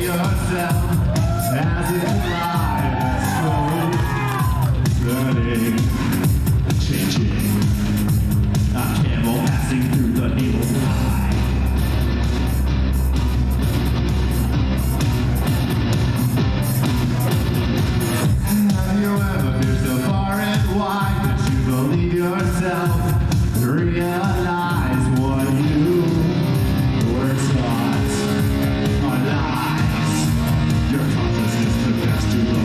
yourself as if life is slowly turning, changing. A camel passing through the needle's eye. Have you ever been so far and wide that you believe yourself? Realize what you were taught are lies. Your consciousness confessed to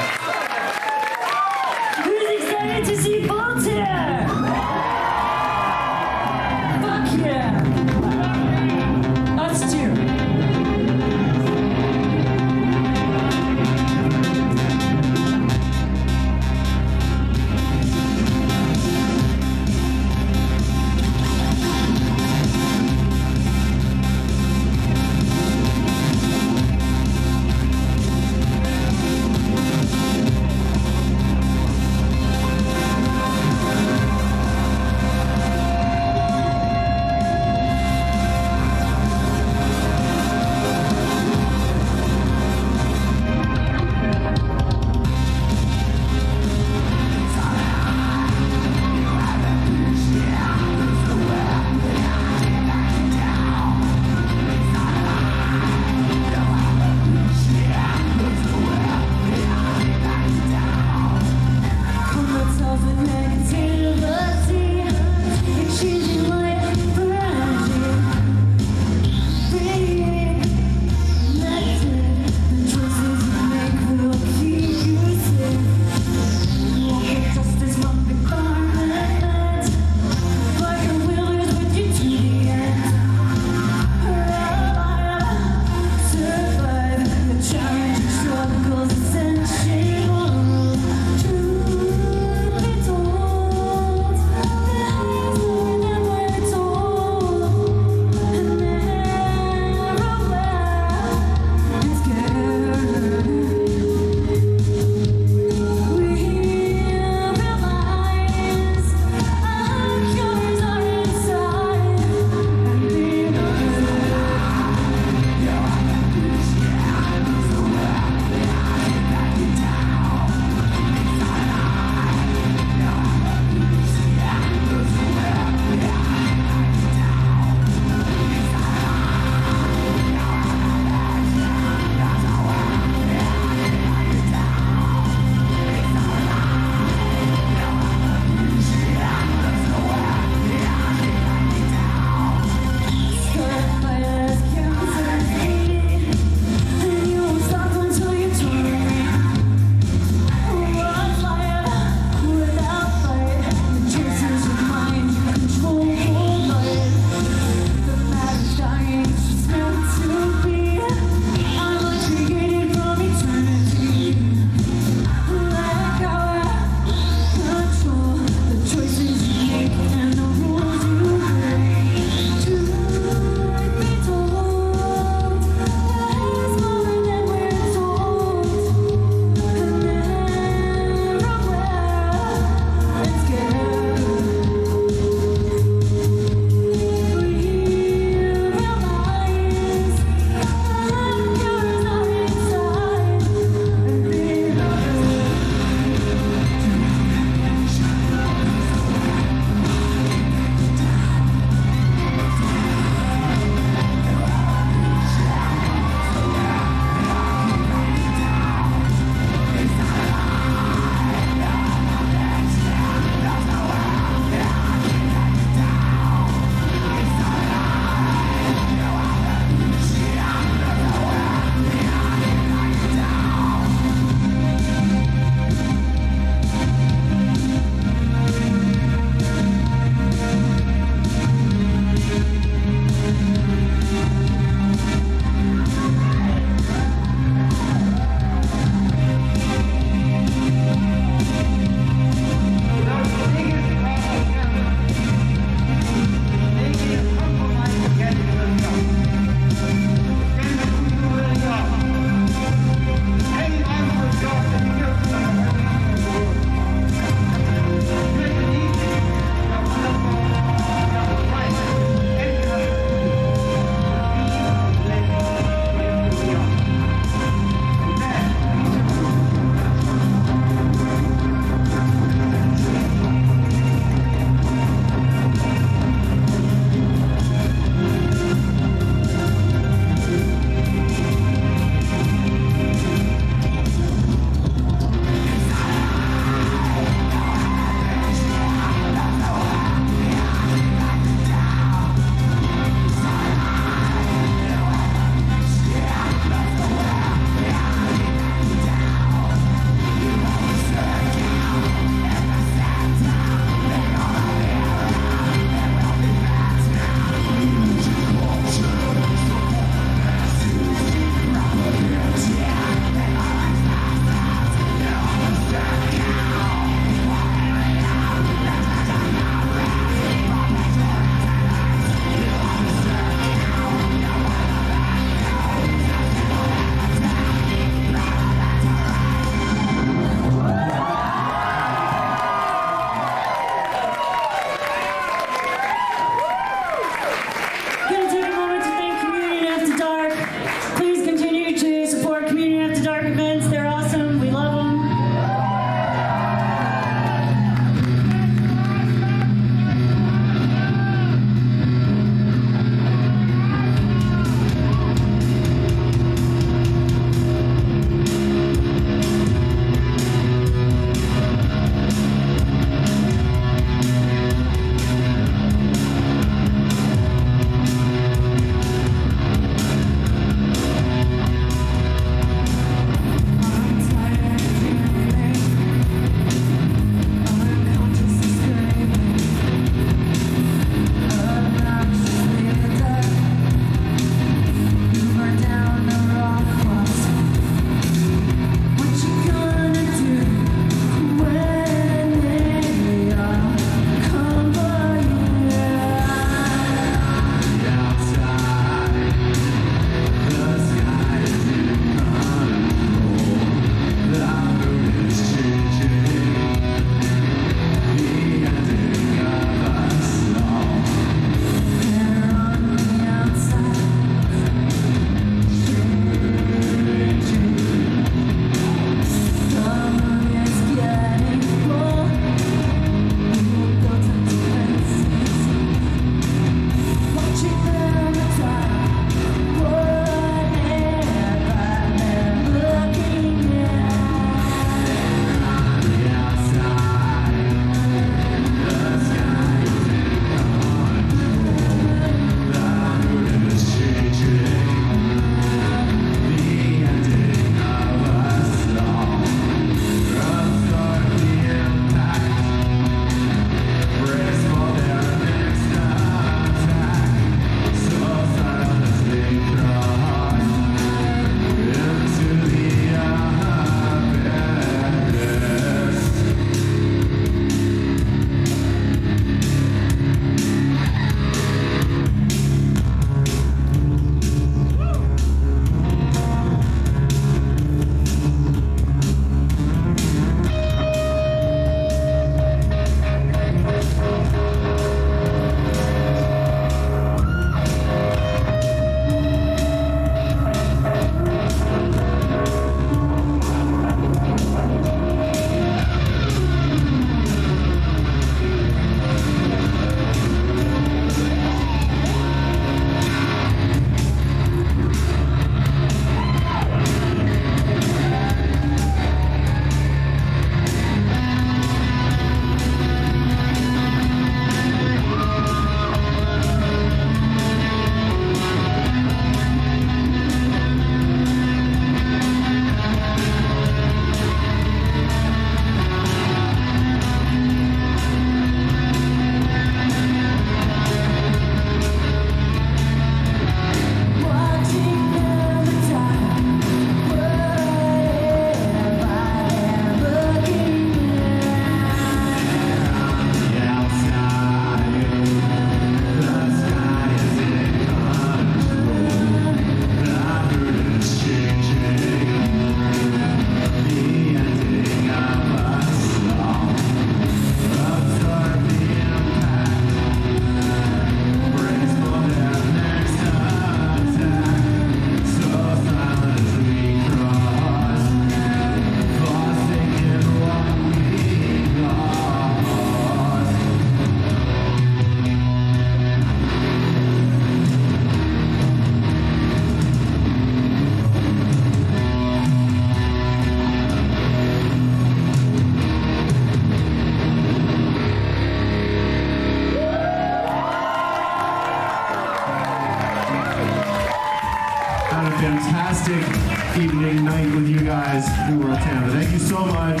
fantastic evening, night with you guys in World Tampa. Thank you so much.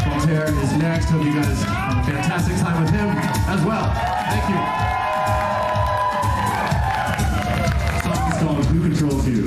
Voltaire is next. Hope you guys have a fantastic time with him as well. Thank you. The song is called Who Controls You?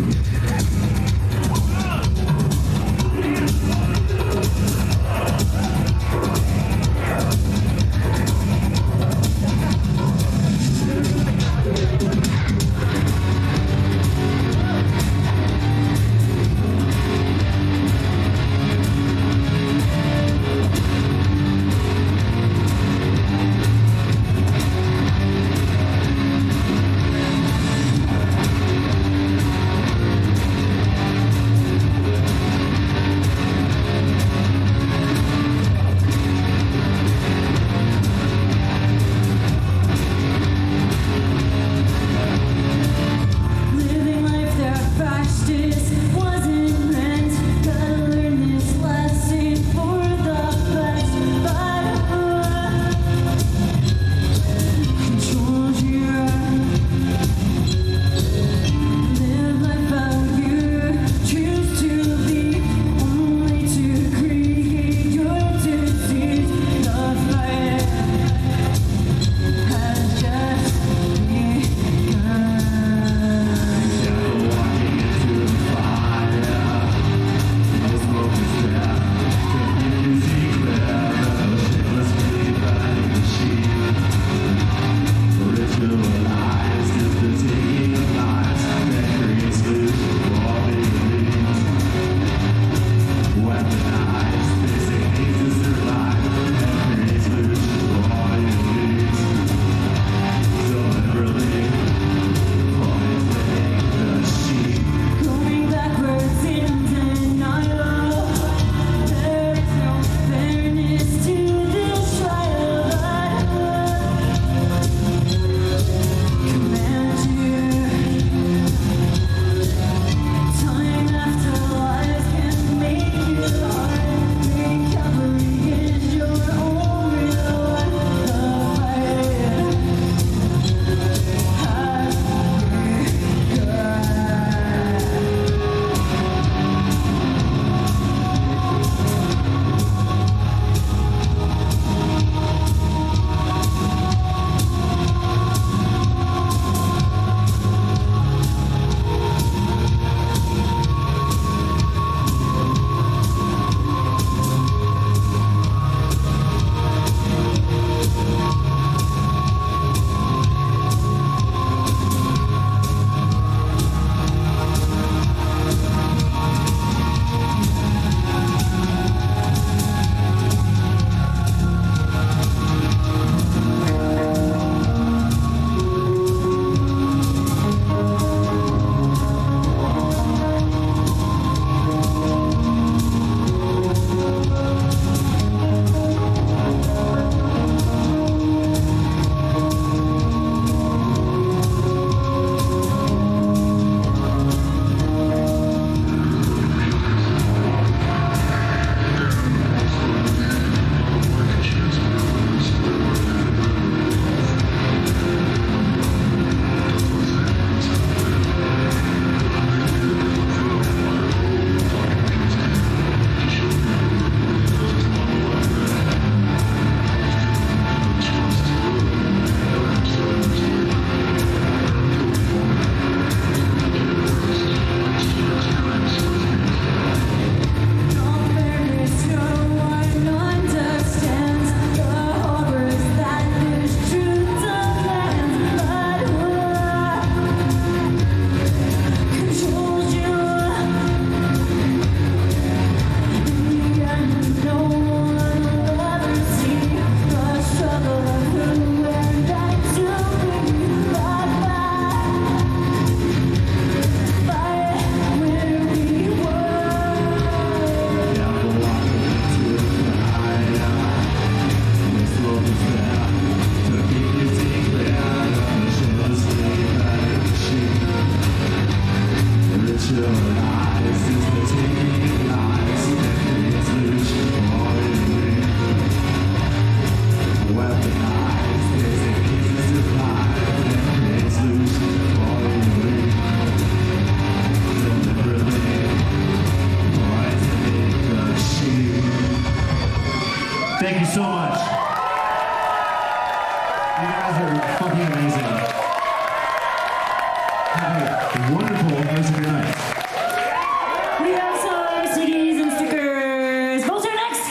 You guys are fucking amazing. Have a wonderful rest of your night. We have some CDs and stickers. Voltaire next.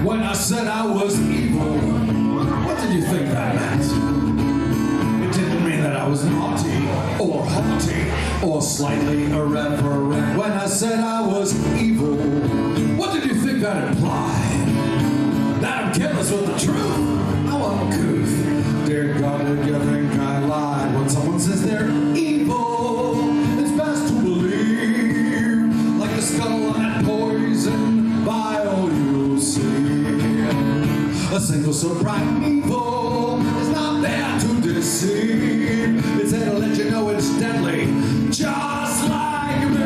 When I said I was evil, what did you think that meant? It didn't mean that I was naughty, or haughty, or slightly irreverent. When I said I was evil, what did you think that implied? That I'm careless with the truth? How uncouth. Dear God, did you think I lied? When someone says they're evil, it's best to believe. Like the skull on that poison vial you see. A single so bright evil is not there to deceive. It's there to let you know it's deadly, just like me.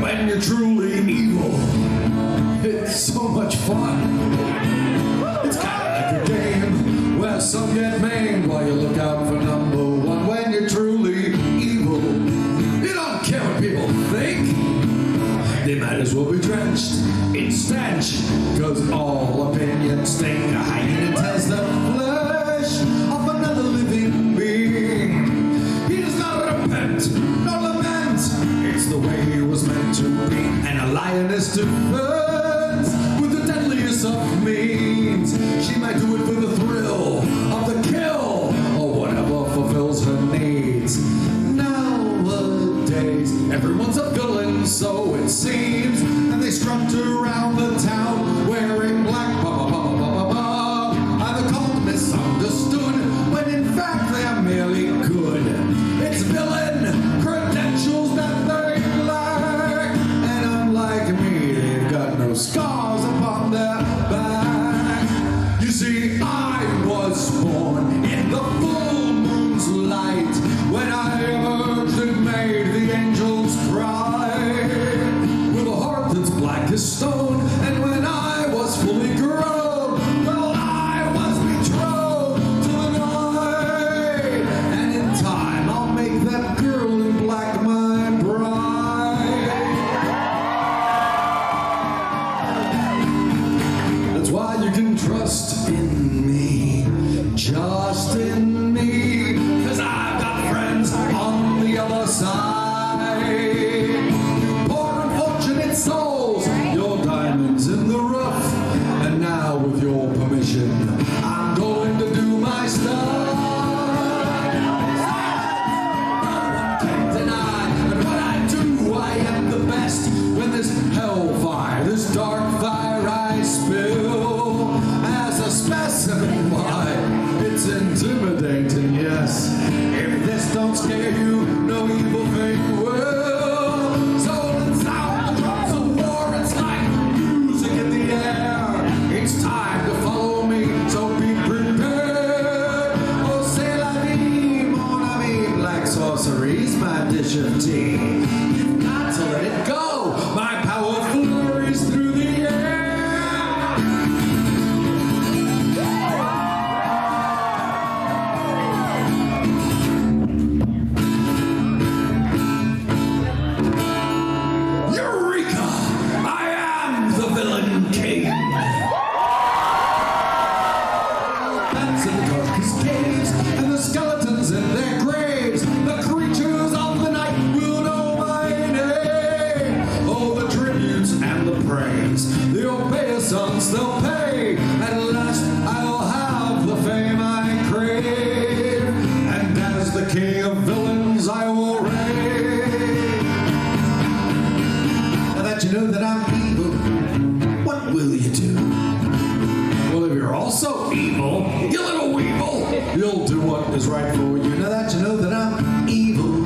When you're truly evil, it's so much fun. It's kind of like a game where some get maimed while you look out for number one. When you're truly evil, you don't care what people think. They might as well be drenched in stench, cause all opinions stink. A hyena tears the flesh of another living being. He does not repent, nor lament. It's the way he was meant to be. And a lioness defends with the deadliest of means. She might do it for the thrill of the kill, or whatever fulfills her needs. Nowadays, everyone's a villain, so it seems, and they strut around the town wearing black either called misunderstood, when in fact they are merely good. It's villain credentials that they lack, and unlike me, they've got no scars upon their back. You see, I was born in the full moon's light, when I emerged and made the angels cry, with a heart praise. The obeisance they'll pay. At last I'll have the fame I crave. And as the king of villains I will reign. Now that you know that I'm evil, what will you do? Well, if you're also evil, you little weevil, you'll do what is right for you. Now that you know that I'm evil,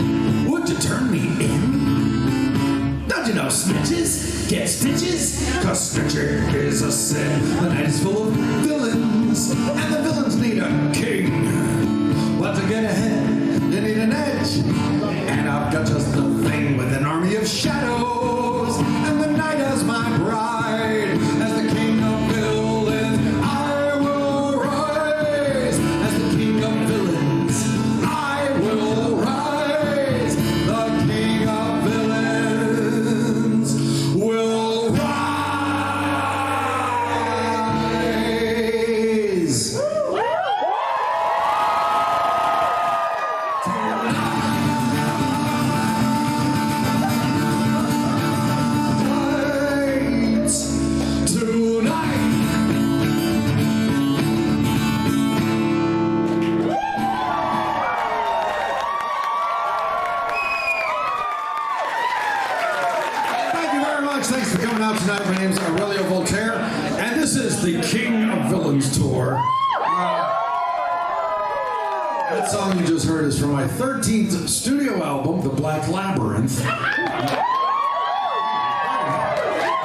would you turn me in? Don't you know snitches get stitches? 'Cause snitching is a sin. The night is full of villains, and the villains need a king. But to get ahead, you need an edge. And I've got just the thing with an army of shadows. And the night as my bride, as the king of villains, I will rise. As the king of villains, I will rise. The king of villains will rise. Thanks for coming out tonight. My name is Aurelio Voltaire, and this is the King of Villains Tour. That song you just heard is from my 13th studio album, The Black Labyrinth.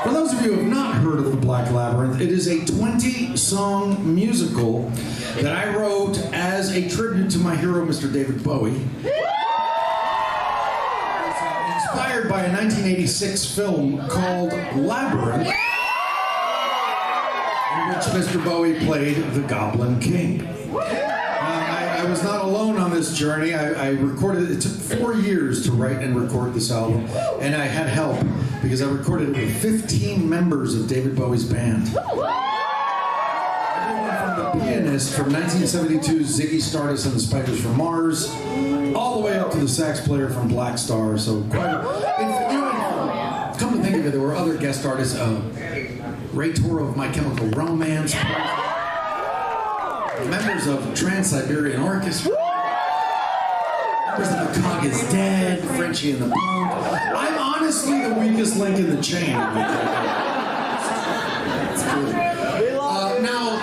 For those of you who have not heard of The Black Labyrinth, it is a 20-song musical that I wrote as a tribute to my hero, Mr. David Bowie. Inspired by a 1986 film called Labyrinth, in which Mr. Bowie played the Goblin King. I was not alone on this journey. I recorded it. It took 4 years to write and record this album, and I had help because I recorded it with 15 members of David Bowie's band. Everyone from the pianist from 1972's Ziggy Stardust and the Spiders from Mars, all the way up to the sax player from Black Star. So come to think of it, there were other guest artists. Ray Toro of My Chemical Romance, members of Trance Siberian Orchestra, members of The Cog is Dead, Frenchie and the Punk. I'm honestly the weakest link in the chain. Now,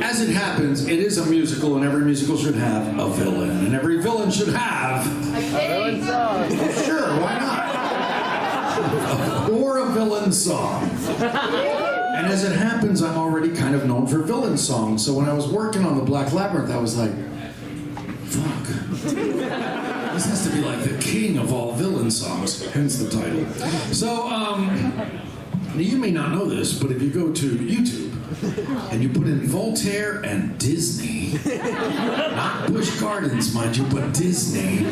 as it happens, it is a musical, and every musical should have a villain, and every villain should have a villain song. Sure, why not? Or a villain song. And as it happens, I'm already kind of known for villain songs. So when I was working on The Black Labyrinth, I was like, fuck. This has to be like the king of all villain songs, hence the title. So, you may not know this, but if you go to YouTube and you put in Voltaire and Disney, not Busch Gardens, mind you, but Disney,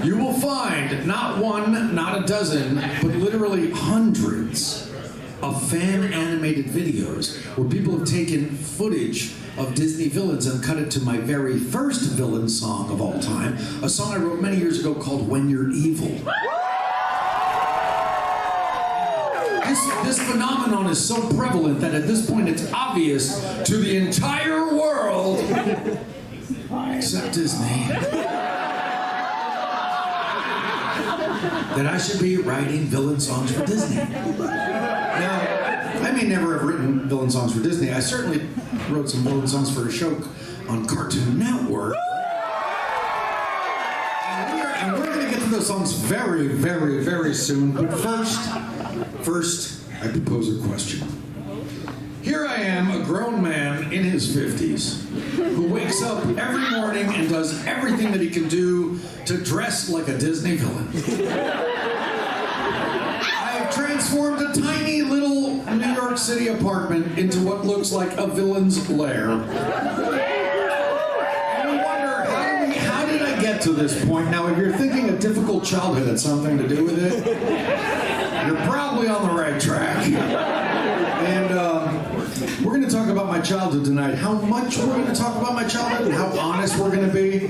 you will find not one, not a dozen, but literally hundreds of fan-animated videos where people have taken footage of Disney villains and cut it to my very first villain song of all time, a song I wrote many years ago called When You're Evil. This phenomenon is so prevalent that at this point it's obvious to the entire world, except Disney, that I should be writing villain songs for Disney. Now, I may never have written villain songs for Disney. I certainly wrote some villain songs for a show on Cartoon Network. And we're going to get to those songs very, very, very soon. But first, I propose a question. Here I am, a grown man in his 50s, who wakes up every morning and does everything that he can do to dress like a Disney villain. I have transformed a tiny little New York City apartment into what looks like a villain's lair. And we wonder, how did I get to this point? Now, if you're thinking a difficult childhood had something to do with it, you're probably on the right track. And we're going to talk about my childhood tonight. How much we're going to talk about my childhood and how honest we're going to be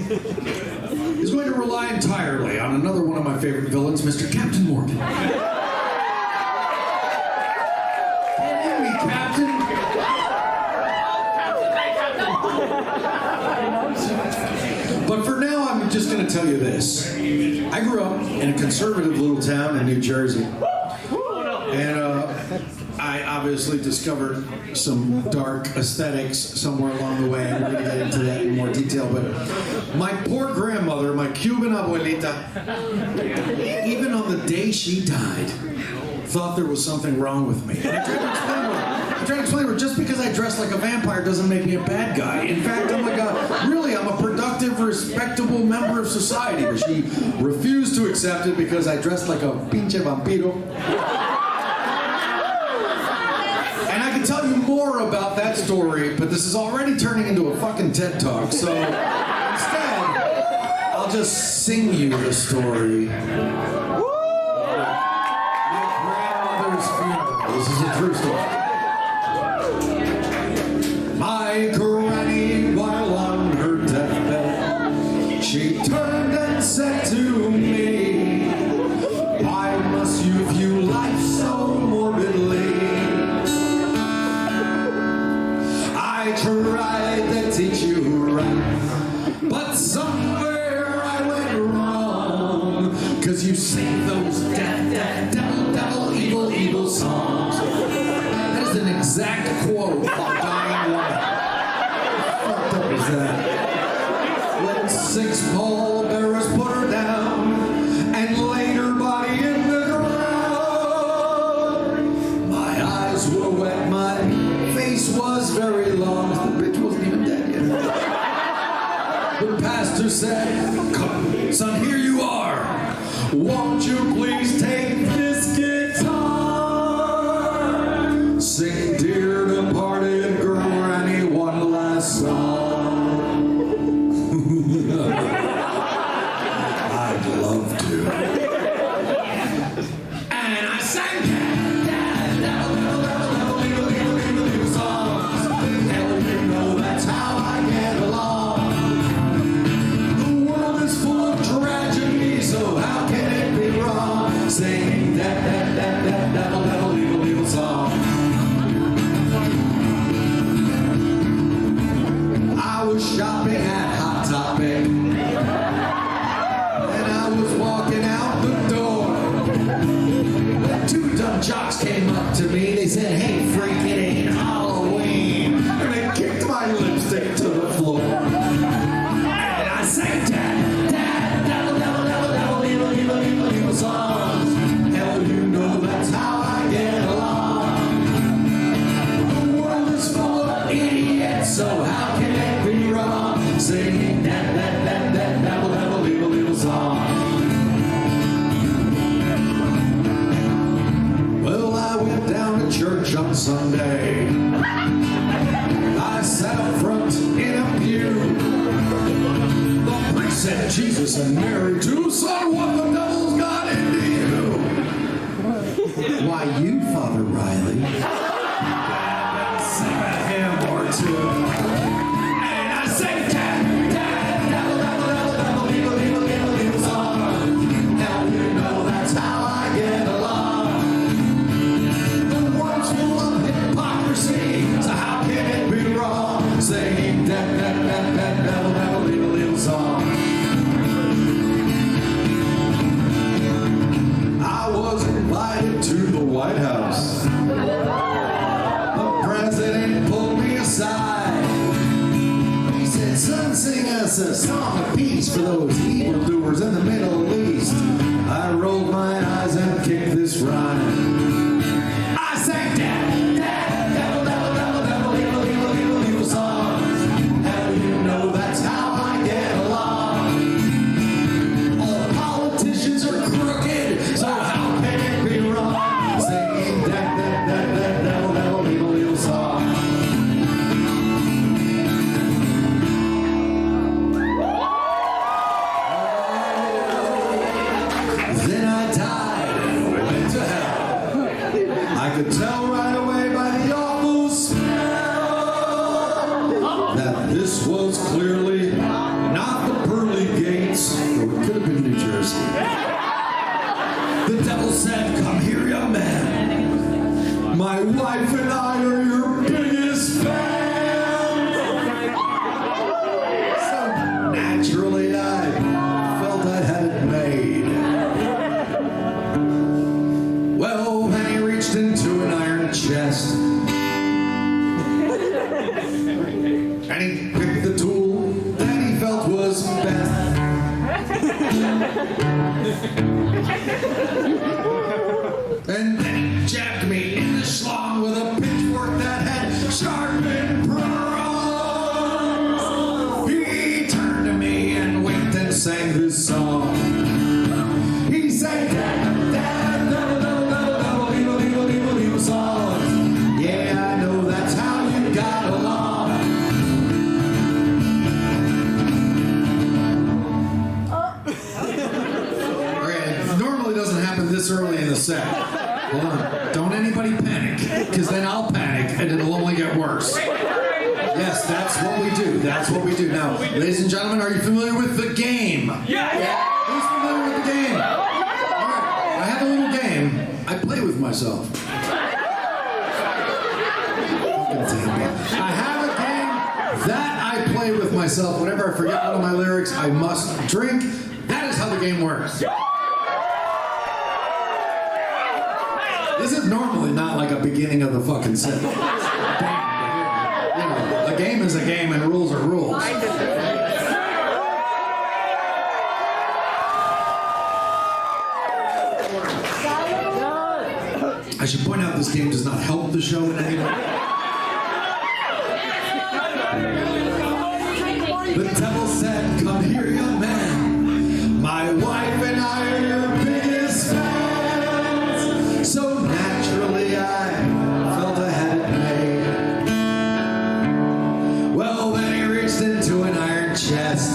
is going to rely entirely on another one of my favorite villains, Mr. Captain Morgan. just going to tell you this. I grew up in a conservative little town in New Jersey. And I obviously discovered some dark aesthetics somewhere along the way. And we're going to get into that in more detail. But my poor grandmother, my Cuban abuelita, even on the day she died, thought there was something wrong with me. And I tried to explain to her, just because I dress like a vampire doesn't make me a bad guy. In fact, I'm a productive, respectable member of society. But she refused to accept it because I dressed like a pinche vampiro. And I can tell you more about that story, but this is already turning into a fucking TED Talk. So instead, I'll just sing you the story. My grandmother's funeral. This is a true story. My granny, while on her deathbed, she turned and said to me, why must you view life so morbidly? I tried to teach you right, but somewhere I went wrong, 'cause you sing those death, devil, evil songs. That is an exact quote of dying woman. What the fuck is that? When 6 pallbearers put her down and laid her body in the ground, my eyes were wet, my face was very long. The bitch wasn't even dead yet. The pastor said, come, son, here you are. Won't you please take this guitar? Sing dear departed granny one last song. I'd love to. And I sang songs. Hell, you know that's how I get along. The world is full of tragedy, so how can it be wrong? Singing that devil, evil song. I was shopping at Hot Topic, and I was walking out the door. When 2 dumb jocks came up to me, they said, hey, freak, it ain't Halloween. And they kicked my lipstick to the floor. And I sang devil, evil songs. Hell, you know that's how I get along. The world is full of idiots, so how can it be wrong? Singing that devil, evil song. Well, I went down to church on Sunday. I sat up front in a pew. The priest said, Jesus and Mary too. Son, what the devil's got into you? Why, you, Father Riley. Sing a hymn or two. And I sang devil, evil song. Hell, you know that's how I get along. The world's full of hypocrisy, so how can it be wrong? Singing devil, evil song. I was invited to the White House. The president pulled me aside. He said, son, sing us a song of peace for those evildoers in the Middle East. I rolled my eyes and kicked this rhyme. I sang devil, evil songs. Hell, you know that's how I get along. All politicians are crooked, so how can it be wrong? Singing devil, evil song. Then I died and went to hell. I could tell right away by the awful smell that this was clearly not the pearly gates, though it could have been New Jersey. The devil said, come here, young man. My wife and I are your biggest fans. So naturally I this early in the set. Hold on. Don't anybody panic, because then I'll panic and it'll only get worse. Yes, that's what we do. That's what we do. Now, ladies and gentlemen, are you familiar with the game? Yeah. Who's familiar with the game? All right. I have a little game. I play with myself. I have a game that I play with myself. Whenever I forget one of my lyrics, I must drink. That is how the game works. This is normally not like a beginning of the fucking set. You know, a game is a game and rules are rules. I should point out this game does not help the show in any way. The devil said, "Come here, young man. My wife and I are your biggest fans." So naturally I felt I had it made. Well, then he reached into an iron chest.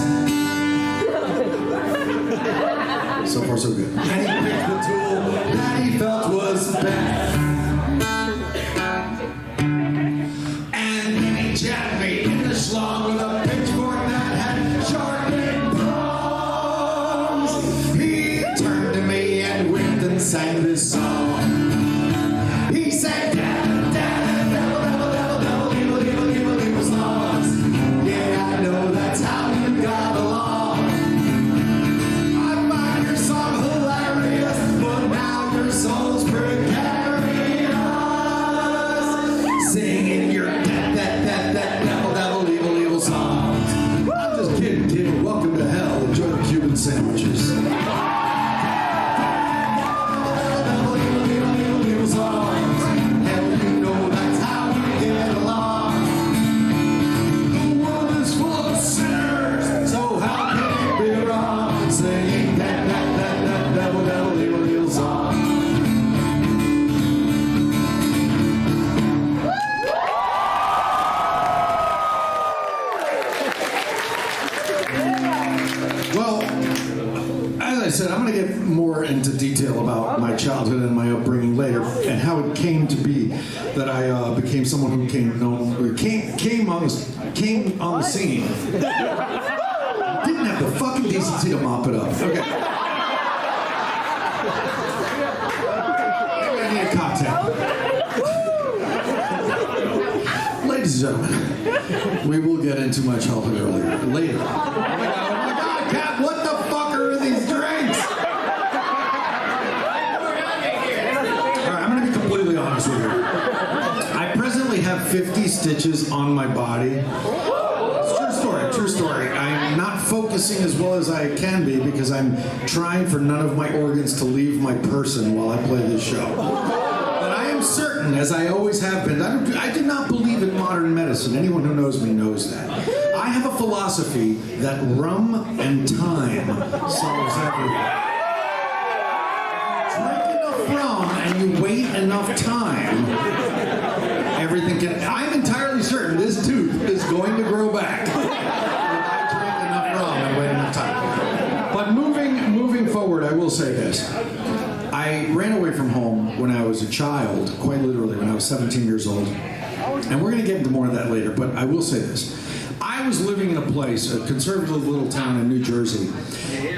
So far, so good. And he picked the tool that he felt was best. And then he jabbed me in the schlong with a pitchfork that had sharpened prongs. He turned to me and winked and sang this song. He said, "Devil, devil, devil, devil, devil, evil, evil, evil, evil songs. Yeah, I know that's how you got along. I find your song hilarious, but now your soul's precarious. Singing your that devil, devil, evil, evil songs." I'm just kidding, kid. Welcome to hell. Enjoy the Cuban sandwiches. Devil, evil, evil, evil, evil songs. Hell, you know that's how we get along. The world is full of sinners, so how can it be wrong? Singing that devil, devil, evil, evil song. Well, as I said, I'm going to get more into detail about my childhood and my upbringing later, and how it came to be that I became someone who came on the scene. Didn't have the fucking decency to mop it up. Okay. I need a cocktail. Ladies and gentlemen, we will get into my childhood later. Oh my God, Kat, what the fuck are in these drinks? Alright, I'm gonna be completely honest with you. I presently have 50 stitches on my body. It's true story. I'm not focusing as well as I can be because I'm trying for none of my organs to leave my person while I play this show. But I am certain, as I always have been, I do not believe in modern medicine. Anyone who knows me knows that. I have a philosophy that rum and time solves everything. Drink enough rum and you wait enough time, everything can... I'm entirely certain this tooth is going to grow back. If I drink enough rum and wait enough time. But moving forward, I will say this. I ran away from home when I was a child, quite literally when I was 17 years old. And we're going to get into more of that later, but I will say this. I was living in a place, a conservative little town in New Jersey,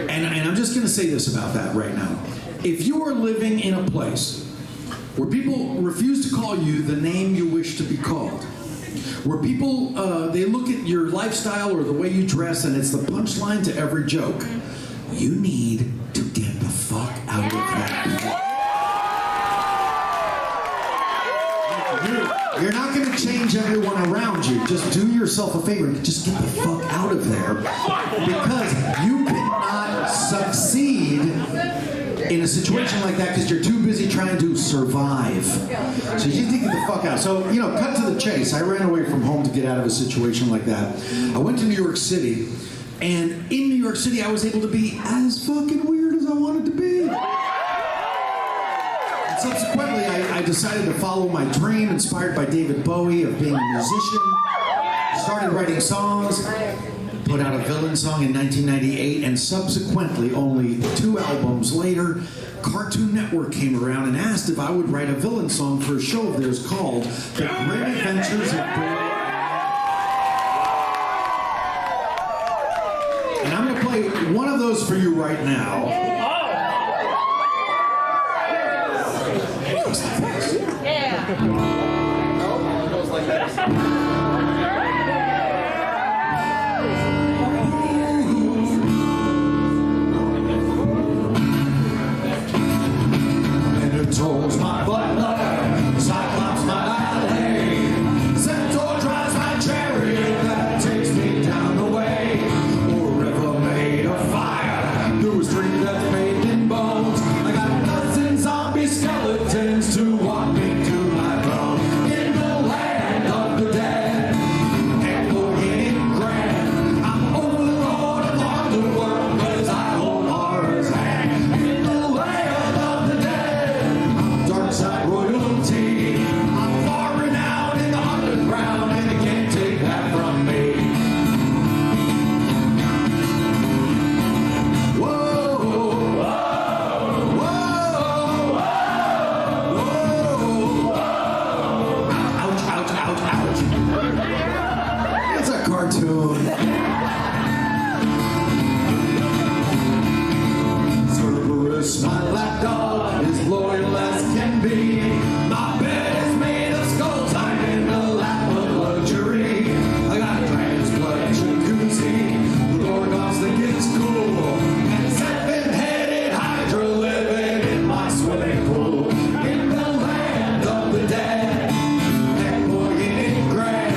and I'm just going to say this about that right now. If you are living in a place where people refuse to call you the name you wish to be called, where people, they look at your lifestyle or the way you dress and it's the punchline to every joke, you need to get the fuck out of that place. You're not going to change everyone around you. Just do yourself a favor and just get the fuck out of there. Because you cannot succeed in a situation like that because you're too busy trying to survive. So you need to get the fuck out. So, cut to the chase. I ran away from home to get out of a situation like that. I went to New York City, and in New York City I was able to be as fucking weird as I wanted to be. Subsequently, I decided to follow my dream, inspired by David Bowie, of being a musician. Started writing songs. put out a villain song in 1998, and subsequently, only 2 albums later, Cartoon Network came around and asked if I would write a villain song for a show of theirs called The Great Adventures of Billy. And I'm going to play one of those for you right now. Tolls my butler, Cyclops my valet, Centaur drives my chariot that takes me down the way. Or river made of fire, through a stream that's made in bones. I got dozen zombie skeletons to walk me to my throne. In the land of the dead, and in grand, I'm overlord of underworld, 'cause I hold horror's hand. In the land of the dead, dark side royalty. I'm far renowned in the underground, and you can't take that from me. Whoa, whoa, whoa, whoa. Ouch, ouch, ouch, ouch. It's a cartoon. Cerberus, my lapdog, is loyal as can be. My bed is made of skulls, I'm in the lap of luxury. I got Trance blood jacuzzi, the Gorgons think it's cool, and a 7-headed Hydra living in my swimming pool. In the land of the dead, and in grand,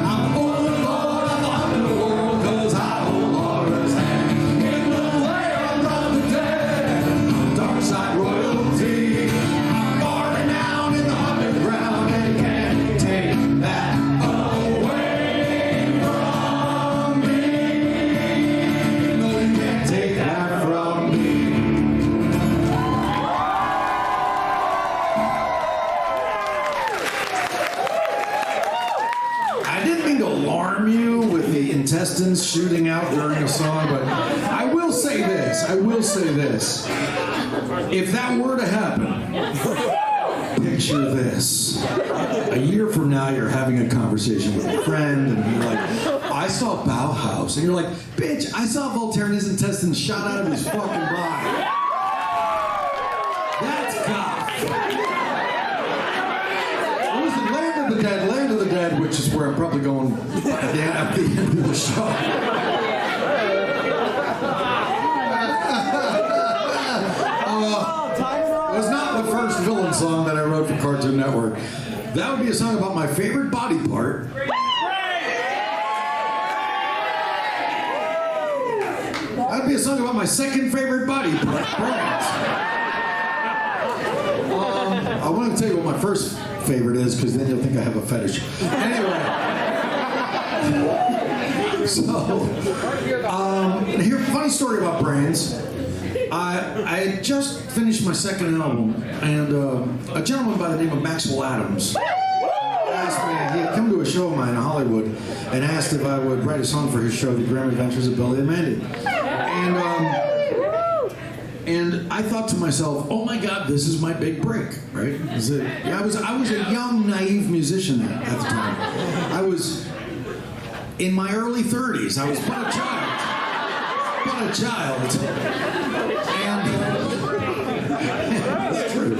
I'm overlord of the underworld, 'cause I hold horror's hand. In the land of the dead, dark side royalty. I'm far renowned in the underground, and you can't take that away from me. No, you can't take that from me. I didn't mean to alarm you with the intestines shooting out during the song, but I will say this. If that were to happen, picture this. A year from now, you're having a conversation with a friend, and you're like, I saw Bauhaus. And you're like, bitch, I saw Voltaire and his intestines shot out of his fucking body. That's goth. It was the Land of the Dead, which is where I'm probably going at the end of the show. It was not the first villain song that I wrote for Cartoon Network. That would be a song about my favorite body part. That'd be a song about my second favorite body part, brains. I want to tell you what my first favorite is, because then you'll think I have a fetish. Anyway. So, here, funny story about brains. I had just finished my second album, and a gentleman by the name of Maxwell Adams asked me, he had come to a show of mine in Hollywood and asked if I would write a song for his show, The Great Adventures of Billy and Mandy. And I thought to myself, oh my God, this is my big break, right? I was a young, naive musician at the time. I was in my early 30s. I was but a child. And it's true.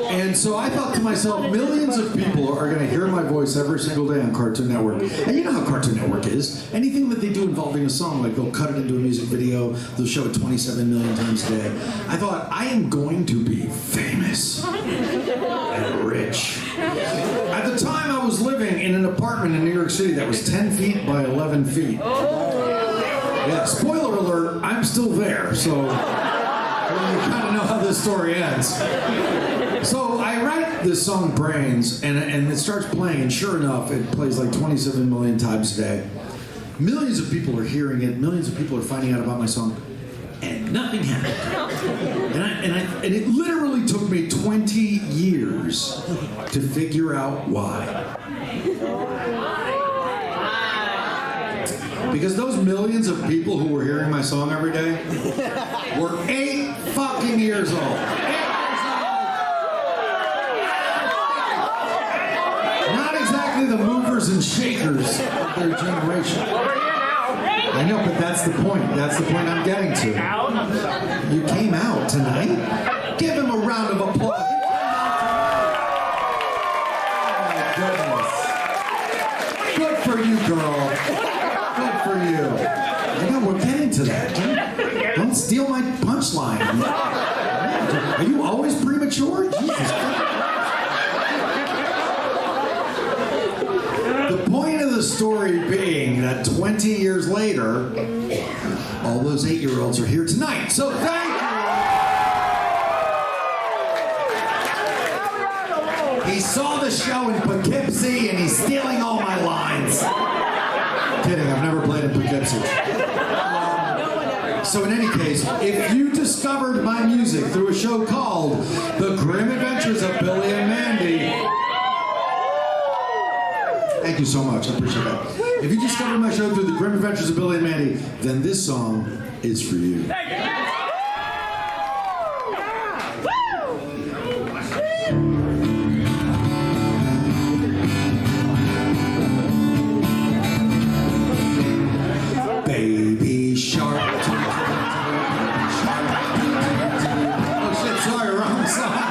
And so I thought to myself, millions of people are going to hear my voice every single day on Cartoon Network. And you know how Cartoon Network is. Anything that they do involving a song, like they'll cut it into a music video, they'll show it 27 million times a day. I thought, I am going to be famous and rich. At the time, I was living in an apartment in New York City that was 10 feet by 11 feet. Yeah, spoiler alert, I'm still there, so you kind of know how this story ends. So I write this song, Brains, and it starts playing, and sure enough, it plays like 27 million times a day. Millions of people are hearing it, millions of people are finding out about my song, and nothing happened. And it literally took me 20 years to figure out why. Because those millions of people who were hearing my song every day were 8 fucking years old. 8 years old. Not exactly the movers and shakers of their generation. I know, but that's the point. That's the point I'm getting to. You came out tonight? Give him a round of applause. Good for you, girl. Good for you. I know, we're getting to that. Don't steal my punchline. Are you always premature? Jesus Christ. The point of the story being that 20 years later, all those 8-year-olds are here tonight. So thank you. He saw the show in Poughkeepsie and he's stealing all my lines. Kidding, I've never played in Poughkeepsie. So in any case, if you discovered my music through a show called The Grim Adventures of Billy and Mandy, thank you so much, I appreciate that. If you discovered my show through The Grim Adventures of Billy and Mandy, then this song is for you. Baby shark. Oh shit, sorry, wrong song.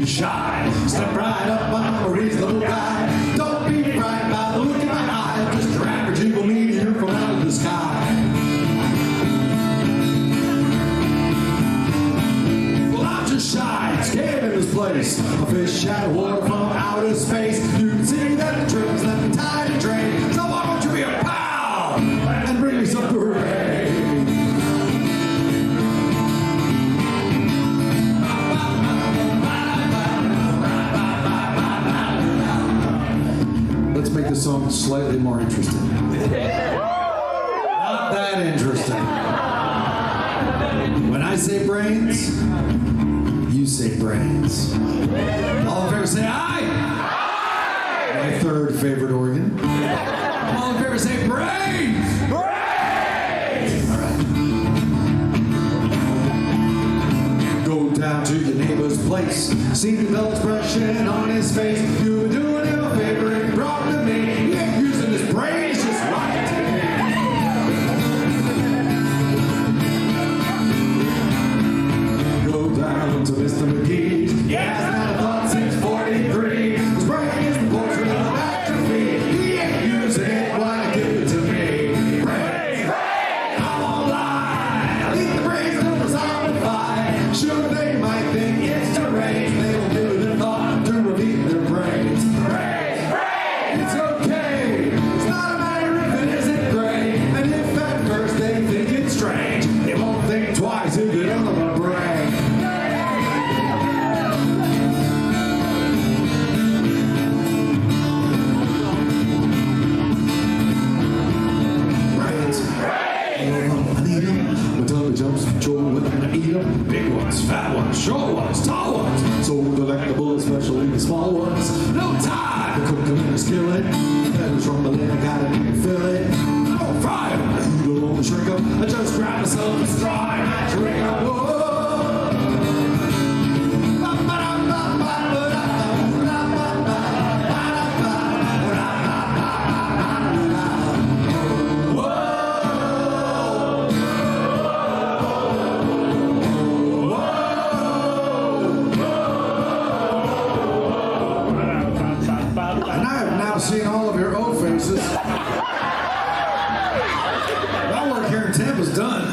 Shy. Step right up, I'm a reasonable guy. Don't be frightened by the look in my eye. Just an average evil meteor from out of the sky. Well, I'm just shy, scared in this place. A fish out of water from outer space. You can see that the trick is left me tied and trained. So why won't you be a pal and bring me some parade? Let's make the song slightly more interesting. Not that interesting. When I say brains, you say brains. All in favor say aye. My third favorite organ. All in favor say brains. Brains. All right. Go down to your neighbor's place. See the dull expression on his face. You're doing him a favor and brought to me. He ain't using his brain, it's just right to me. Go down to Mr. McGee's. He hasn't had a thought since 43. His brain is the portrait of atrophy. He ain't using it, why give it to me? Brains, brains, I won't lie. I'll eat the brains till the zombified. Sure, they might think it's deranged. They will do the thought to reveal their brains. Brains, brains, it's okay. It's not a matter if it isn't great. And if at first they think it's strange, they won't think twice if it don't have a brain. Brains, I need 'em. My tummy jumps for joy when I eat 'em. Big ones, fat ones, short ones, tall ones. So delectable, especially the small ones. No time to cook 'em in a skillet. Headers rumbling, I gotta fill it. I don't fry 'em, I don't want to shrink 'em. I just grab myself a straw and I drink 'em. Seeing all of your O faces. My work here in Tampa's done.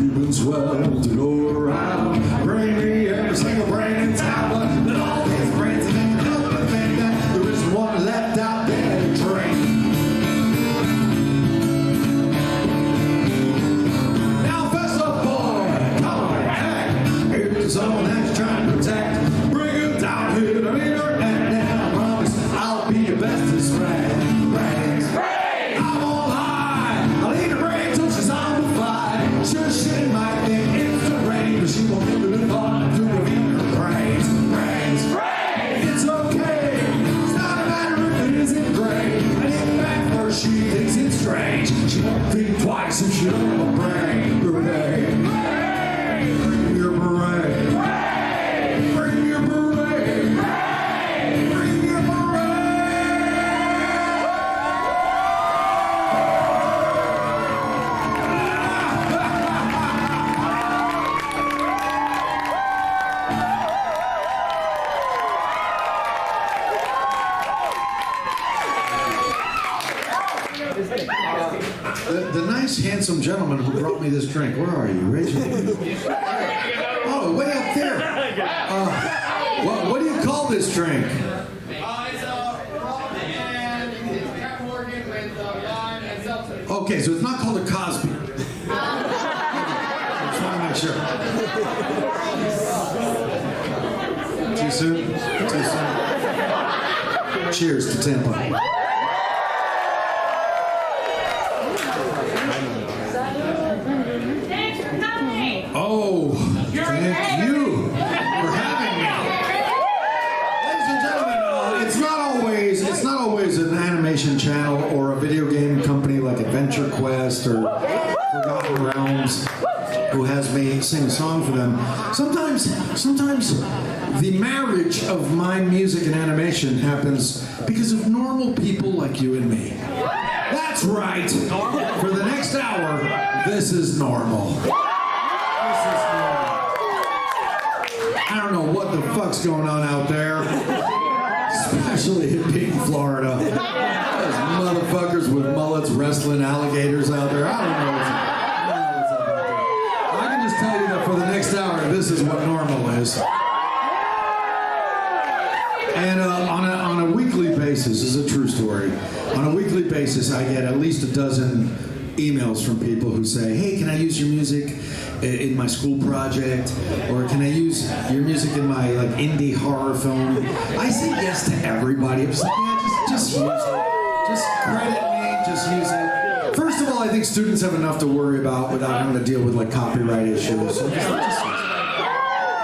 You've been swell to go around. Bring me every single brain in town, but all these brains and then help the thing that there isn't one left out there to drink. Now, first of all, come The nice, handsome gentleman who brought me this drink. Where are you? Raise your hand. Oh, way up there. What do you call this drink? It's a rum and Captain Morgan with lime and seltzer. Okay, so it's not called a Cosby. Just want to make sure. Too soon? Too soon. Cheers to Tampa. Oh, thank you for having me. Ladies and gentlemen, it's not always an animation channel or a video game company like Adventure Quest or Forgotten Realms who has me sing a song for them. Sometimes the marriage of my music and animation happens because of normal people like you and me. That's right. For the next hour, this is normal. I don't know what the fuck's going on out there, especially in Peyton, Florida. There's motherfuckers with mullets wrestling alligators out there. I don't know what's up out there. I can just tell you that for the next hour, this is what normal is. And on a weekly basis, this is a true story. On a weekly basis, I get at least a dozen emails from people who say, hey, can I use your music in my school project? Or can I use your music in my indie horror film? I say yes to everybody. I'm just like, yeah, just use it. Just credit me, just use it. First of all, I think students have enough to worry about without having to deal with copyright issues. So just use it.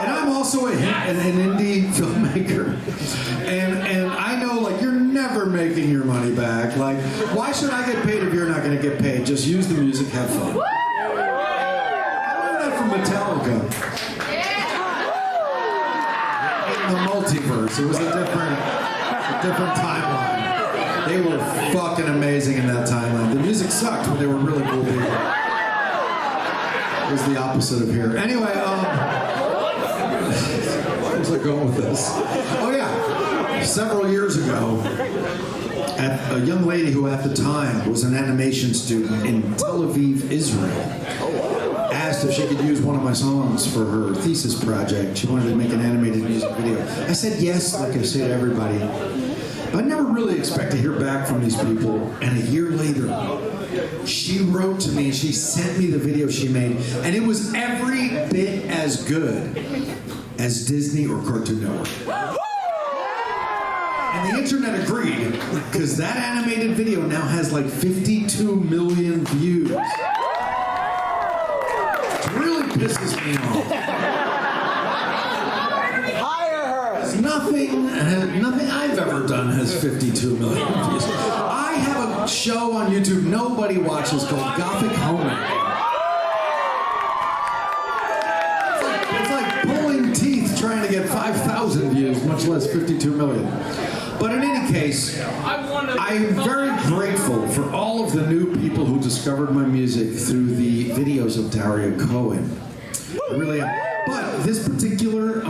And I'm also an indie filmmaker. And I know you're never making your money back. Why should I get paid if you're not going to get paid? Just use the music, have fun. I learned that from Metallica. In the multiverse. It was a different timeline. They were fucking amazing in that timeline. The music sucked, but they were really cool people. It was the opposite of here. Anyway, where was I going with this? Oh yeah. Several years ago, a young lady who at the time was an animation student in Tel Aviv, Israel, asked if she could use one of my songs for her thesis project. She wanted to make an animated music video. I said yes, like I say to everybody. But I never really expect to hear back from these people. And a year later, she wrote to me and she sent me the video she made. And it was every bit as good as Disney or Cartoon Network. And the internet agreed, because that animated video now has 52 million views. It really pisses me off. Hire her! Nothing I've ever done has 52 million views. I have a show on YouTube nobody watches called Gothic Homemaking. It's like pulling teeth trying to get 5,000 views, much less 52 million. But in any case, I'm very grateful for all of the new people who discovered my music through the videos of Daria Cohen. I really am. But this particular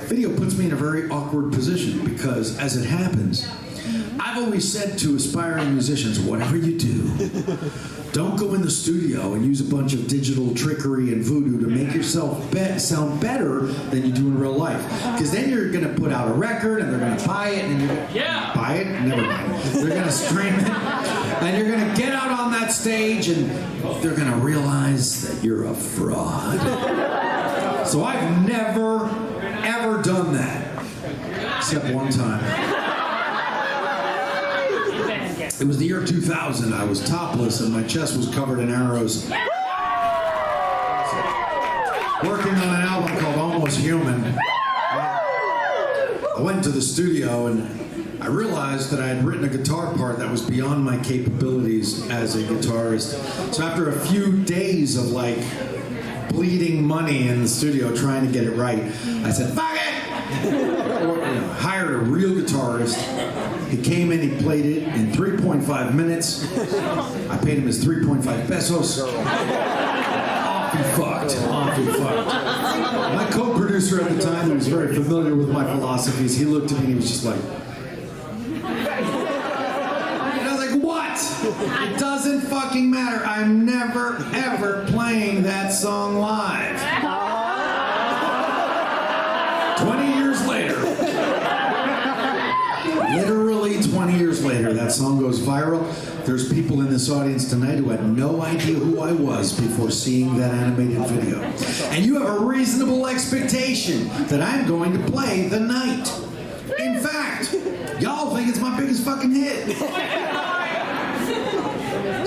video puts me in a very awkward position because, as it happens, I've always said to aspiring musicians, whatever you do, don't go in the studio and use a bunch of digital trickery and voodoo to make yourself sound better than you do in real life. Because then you're going to put out a record and they're going to buy it and you're going to buy it? Never mind. They're going to stream it and you're going to get out on that stage and they're going to realize that you're a fraud. So I've never, ever done that. Except one time. It was the year 2000. I was topless and my chest was covered in arrows. Working on an album called Almost Human. I went to the studio and I realized that I had written a guitar part that was beyond my capabilities as a guitarist. So after a few days of bleeding money in the studio trying to get it right, I said, fuck it! Hired a real guitarist. He came in, he played it in 3.5 minutes. I paid him his 3.5 pesos. Off he fucked. My co-producer at the time, who was very familiar with my philosophies, he looked at me and he was just like... And I was like, what? It doesn't fucking matter. I'm never, ever playing that song live. 20 years later. Literally 20 years later, that song goes viral. There's people in this audience tonight who had no idea who I was before seeing that animated video. And you have a reasonable expectation that I'm going to play The Night. In fact, y'all think it's my biggest fucking hit.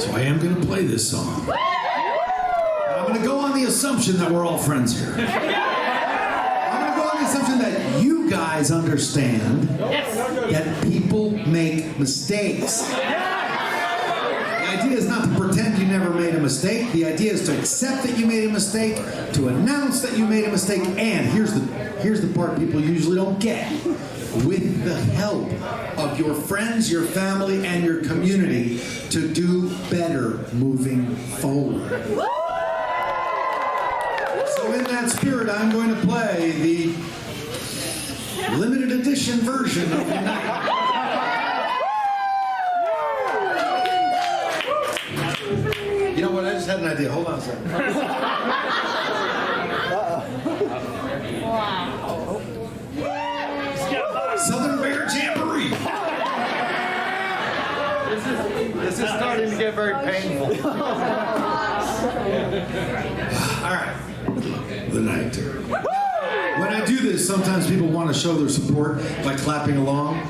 So I am going to play this song. I'm going to go on the assumption that we're all friends here. I'm going to go on the assumption that you guys understand that people make mistakes. The idea is not to pretend you never made a mistake. The idea is to accept that you made a mistake, to announce that you made a mistake, and here's the part people usually don't get. With the help of your friends, your family, and your community to do better moving forward. So in that spirit, I'm going to play the limited edition version of The Night. You know what? I just had an idea. Hold on a second. Southern Bear Jamboree. This is starting to get very painful. All right. The Night. When I do this, sometimes people want to show their support by clapping along.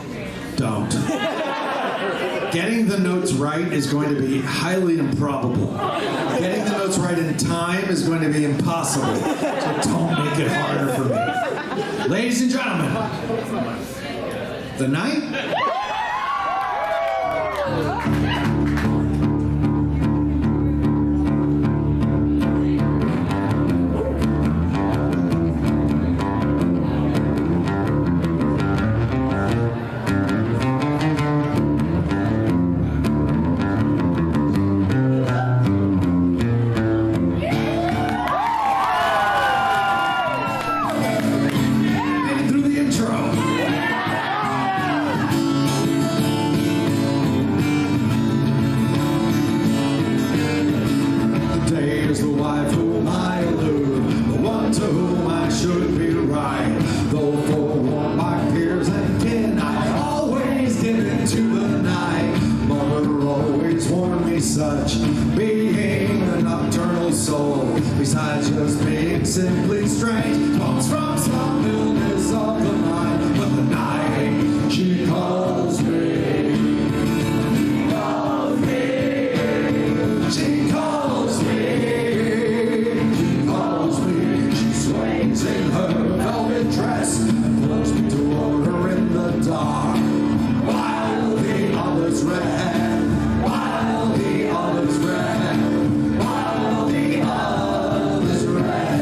Don't. Getting the notes right is going to be highly improbable. Getting the notes right in time is going to be impossible. So don't make it harder for me. Ladies and gentlemen, The Night. Simply strange comes from some illness of the mind, but the night she calls me. She calls me. She swings in her velvet dress and pulls me toward her in the dark. While the others ran, while the others ran, while the others ran.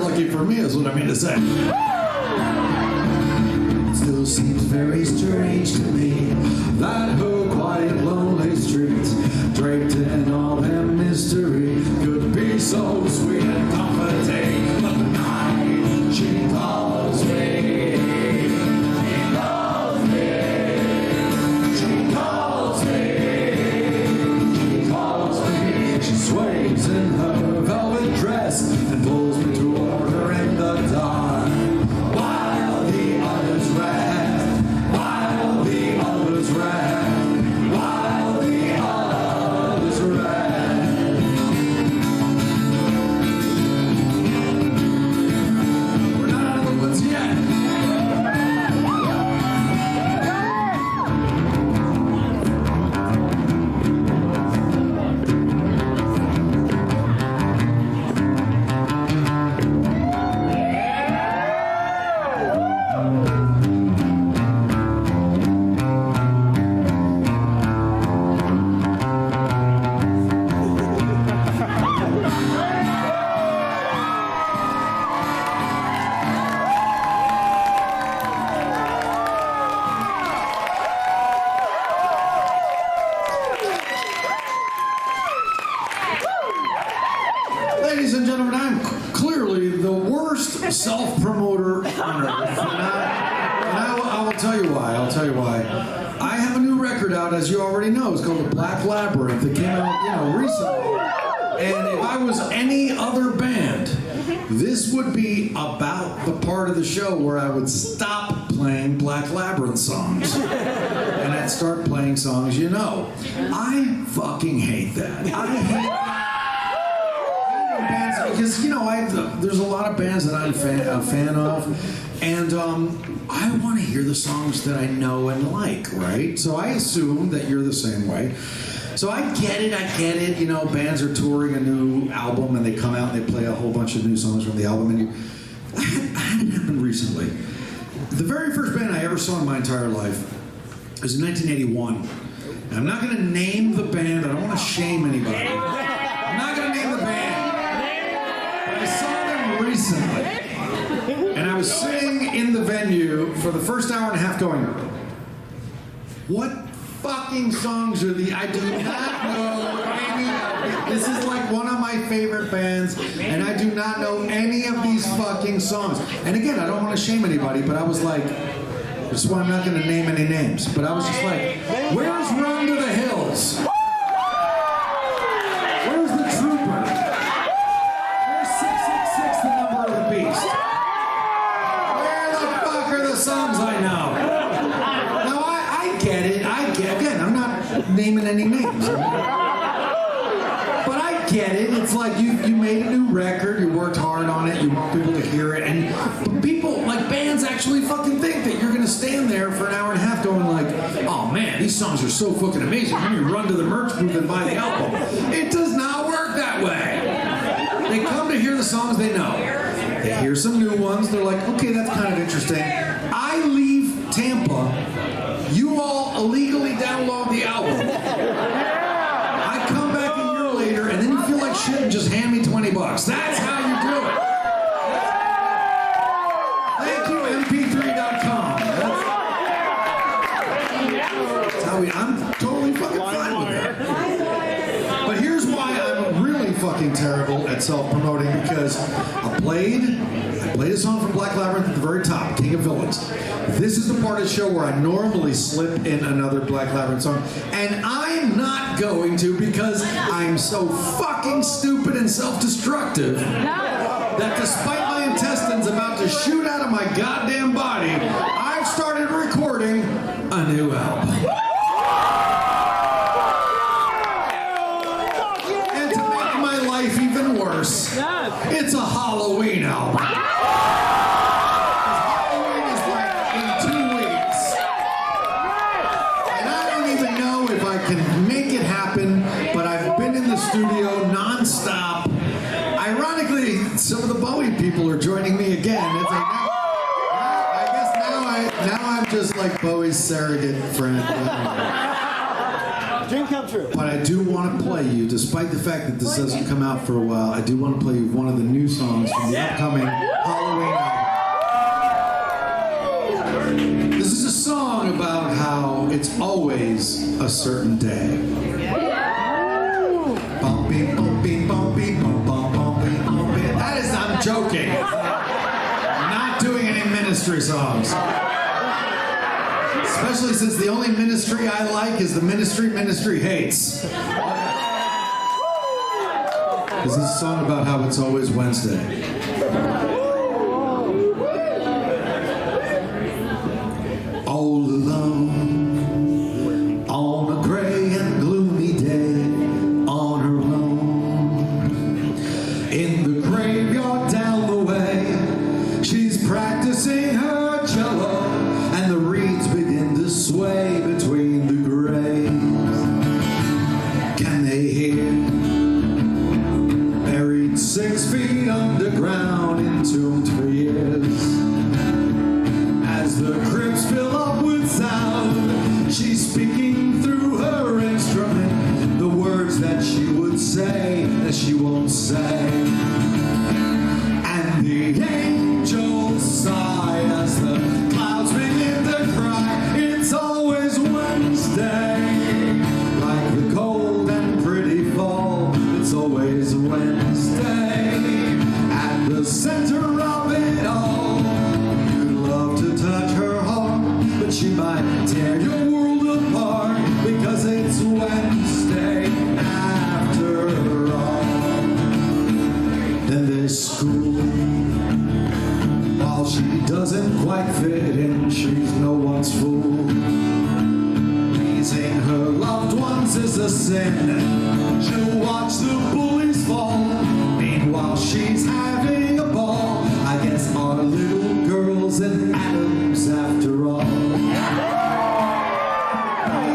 lucky for me is what I mean to say. It still seems very strange to me that her quiet, lonely streets, draped in all their mystery, could be so sweet and comforting. But the night she calls me. Sways in her velvet dress and pulls me toward her in the dark. While the others rest, while the others rest, while the others rest. We're not out of the woods yet. Ladies and gentlemen, I'm clearly the worst self-promoter on earth. And I will tell you why. I'll tell you why. I have a new record out, as you already know. It's called The Black Labyrinth. It came out, recently. And if I was any other band, this would be about the part of the show where I would stop playing Black Labyrinth songs. And I'd start playing songs you know. I fucking hate that. I hate bands because there's a lot of bands that I'm a fan of, and I want to hear the songs that I know and like, right? So I assume that you're the same way. So I get it. Bands are touring a new album and they come out and they play a whole bunch of new songs from the album. And I had it happen recently. The very first band I ever saw in my entire life was in 1981. And I'm not going to name the band. I don't want to shame anybody. I'm not going to name the band. I saw them recently, and I was sitting in the venue for the first hour and a half going, what fucking songs are these? I do not know any. This is like one of my favorite bands, and I do not know any of these fucking songs. And again, I don't want to shame anybody, but I was like, that's why I'm not going to name any names, but I was just like, where's Run to the Hills? Where's The Trooper? Where's 666, The Number of the Beast? Where the fuck are the songs I know? Now, I get it. Again, I'm not naming any names. But I get it. It's like you made a new record, you worked hard on it, you want people to hear it, and people, like bands actually fucking think that you're gonna stand there for an hour and a half going like, oh man, these songs are so fucking amazing. Then you run to the merch booth and buy the album. It does not work that way. They come to hear the songs they know. They hear some new ones, they're like, okay, that's kind of interesting. I leave Tampa, you all illegally download the album. I come back a year later, and then you feel like shit and just hand me $20. That's how you do it. Thank you, mp3.com. That's how I'm totally fucking fine with that. But here's why I'm really fucking terrible at self-promoting, because I played a song from Black Labyrinth at the very top, King of Villains. This is the part of the show where I normally slip in another Black Labyrinth song, and I'm not going to because I'm so fucking stupid and self-destructive that despite my intestines about to shoot out of my goddamn body, I've started recording a new album. And to make my life even worse, it's a Halloween album. Halloween is like in 2 weeks. And I don't even know if I can make it happen, but I've been in the studio non-stop. Ironically, some of the Bowie people are joining me again. It's like, I guess now I'm just like Bowie's surrogate friend. Dream come true. But I do want to play you, despite the fact that this doesn't come out for a while, I do want to play you one of the new songs from the upcoming Halloween album. This is a song about how it's always a certain day. Bumpy, bumpy, bumpy, bump, bump, bumpy, bumpy. That is, I'm joking. I'm not doing any ministry songs. Especially since the only ministry I like is the ministry hates. This is a song about how it's always Wednesday. All alone, on a gray and gloomy day, on her own, in the graveyard down the way, she's practicing her cello, and the reeds begin to sway between the graves. Can they hear? Buried 6 feet underground, entombed for years. As the crypts fill up with sound, she's speaking through her instrument the words that she would say that she won't say. And the angels sigh as the clouds begin to cry. It's always Wednesday, like the cold and pretty fall. It's always Wednesday, at the center of it all. You'd love to touch her heart, but she might tear your world apart, because it's Wednesday after all. Then there's school. While she doesn't quite fit in, she's no one's fool. Pleasing her loved ones is a sin. She'll watch the bullies fall. Meanwhile, she's having a ball. I guess our little girls and atoms after all.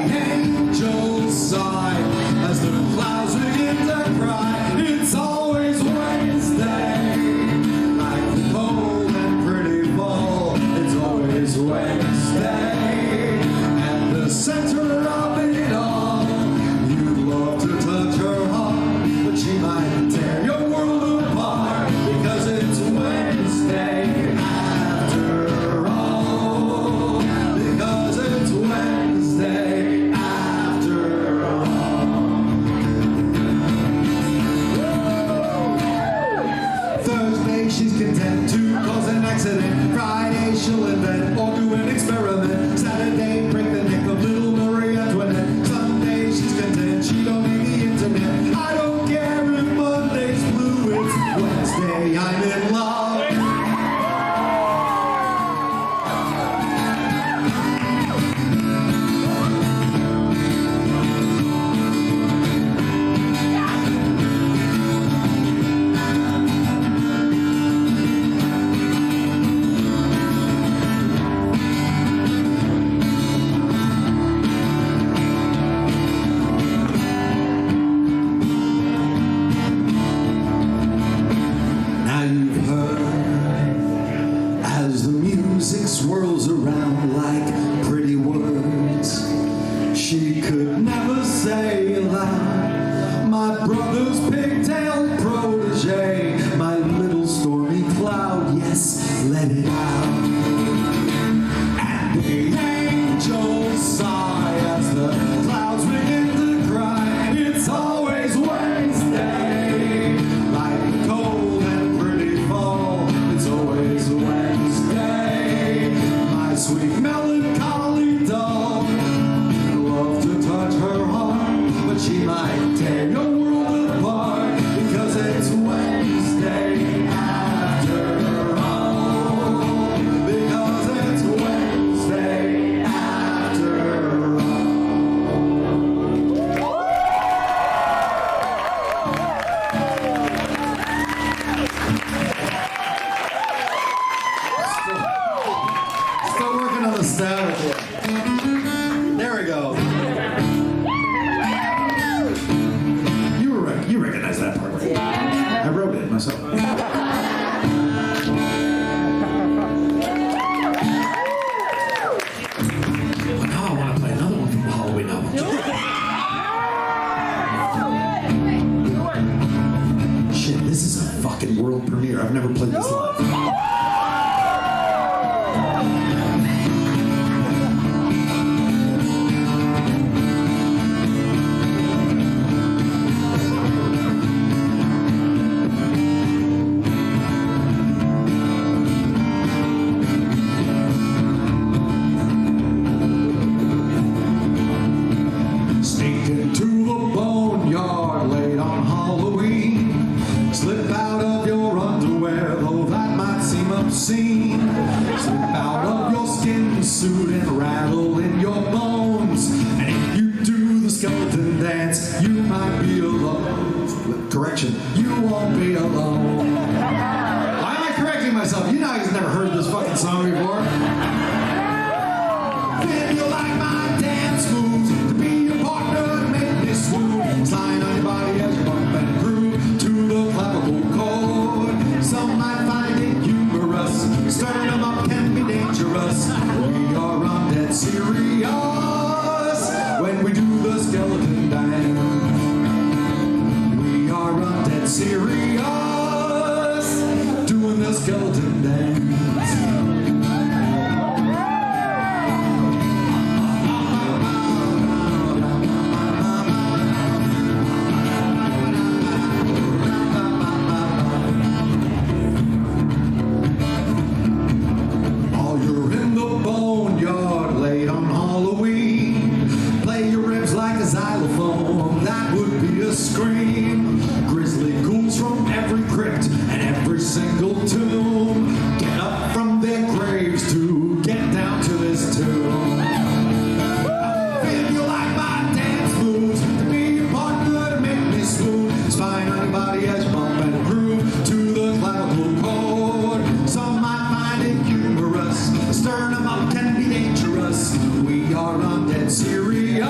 The angels sigh as the clouds begin to cry. It's always Wednesday, like the cold and pretty fall. It's always Wednesday, at the center of it all. You'd love to touch her heart, but she might tear your world apart, because it's Wednesday after all. Because it's Wednesday after all. Thursday she's content to cause an accident. Friday she'll invent or do an experiment. Saturday break the neck of little Maria Antoinette. Sunday she's content she don't need the internet. I don't care if Monday's blue, it's Wednesday, I'm in love. Now you've heard as the music swirls around like pretty words she could never say aloud. My brother's pigtail protege, my little stormy cloud, yes, let it out. And the angels sigh as the clouds begin to cry. It's always Wednesday, like the cold and pretty fall. It's always Wednesday, my sweet melancholy doll. You love to touch her heart, but she might tear your world apart, because it's Wednesday after all. Because it's Wednesday after obscene. Slip out of your skin suit and rattle in your bones. And if you do the skeleton dance, you might be alone. Correction, you won't be alone. Why am I correcting myself? You know I've never heard this fucking song before. Then you like my dance moves, to be your partner and make me swoon. Slide on your body as you bump and groove to the clavicle chord. Some might find it humorous, stirring them up can be dangerous. We are on dead serious when we do the skeleton dance. We are on dead serious doing the skeleton dance. Xylophone, that would be a scream. Grizzly ghouls from every crypt and every single tomb get up from their graves to get down to this tune. I feel you like my dance moves, to be your partner to make me swoon. Spine on your body as you bump and groove to the clavicle chord. Some might find it humorous, stirring them up can be dangerous. We are on dead serious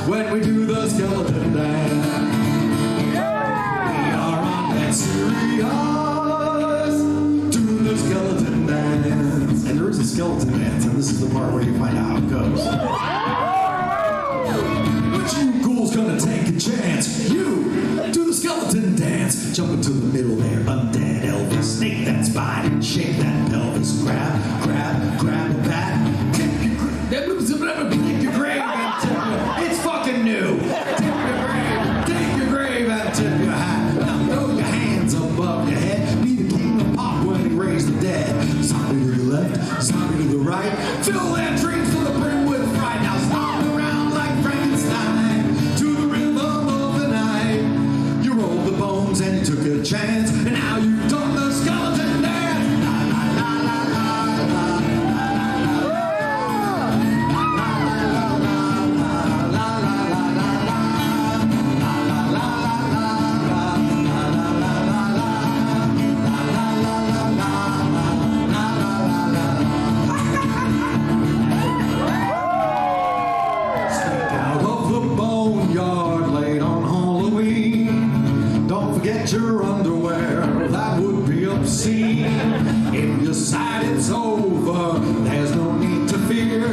when we do the skeleton dance. We are on that serious doing the skeleton dance. And there is a skeleton dance, and this is the part where you find out how it goes. But you ghouls gonna take a chance. You do the skeleton dance. Jump into the middle there, undead Elvis. Snake that spine and shake that pelvis. Grab a bat. Take your grave and tip your... It's fucking new. Take your grave and tip your hat. Now throw your hands above your head. Be the king of pop when he raised the dead. Zombie to the left, zombie to the right. Fill their dreams to the brim with fright. Now stomp around like Frankenstein to the rhythm of the night. You rolled the bones and you took a chance, and now you've done the skeleton dance. Your underwear, that would be obscene. If you decide it's over, there's no need to fear.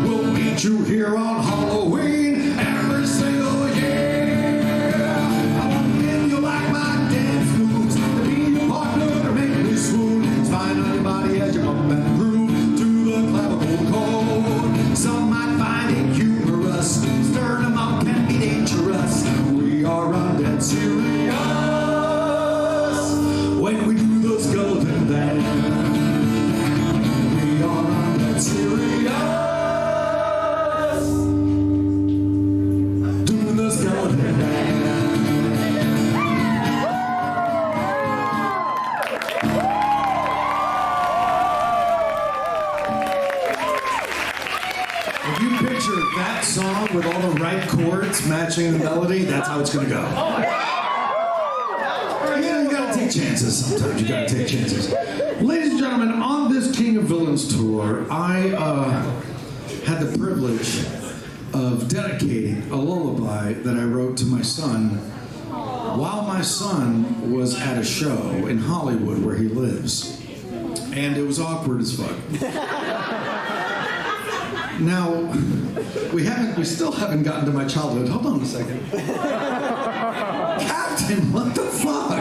We'll meet you here on Halloween every single year. I want to you like my dance moves, to be your partner to make me swoon. Spine on your body as you bump and groove to the clavicle chord. Some might find it humorous, stirring them up can be dangerous. We are on dead serious when we do the skeleton dance. We are on that serious doing the skeleton dance. If you picture that song with all the right chords matching the melody, that's how it's gonna go. Chances. Sometimes you gotta take chances. Ladies and gentlemen, on this King of Villains tour, I had the privilege of dedicating a lullaby that I wrote to my son while my son was at a show in Hollywood where he lives. And it was awkward as fuck. Now, we still haven't gotten to my childhood. Hold on a second. Captain, what the fuck?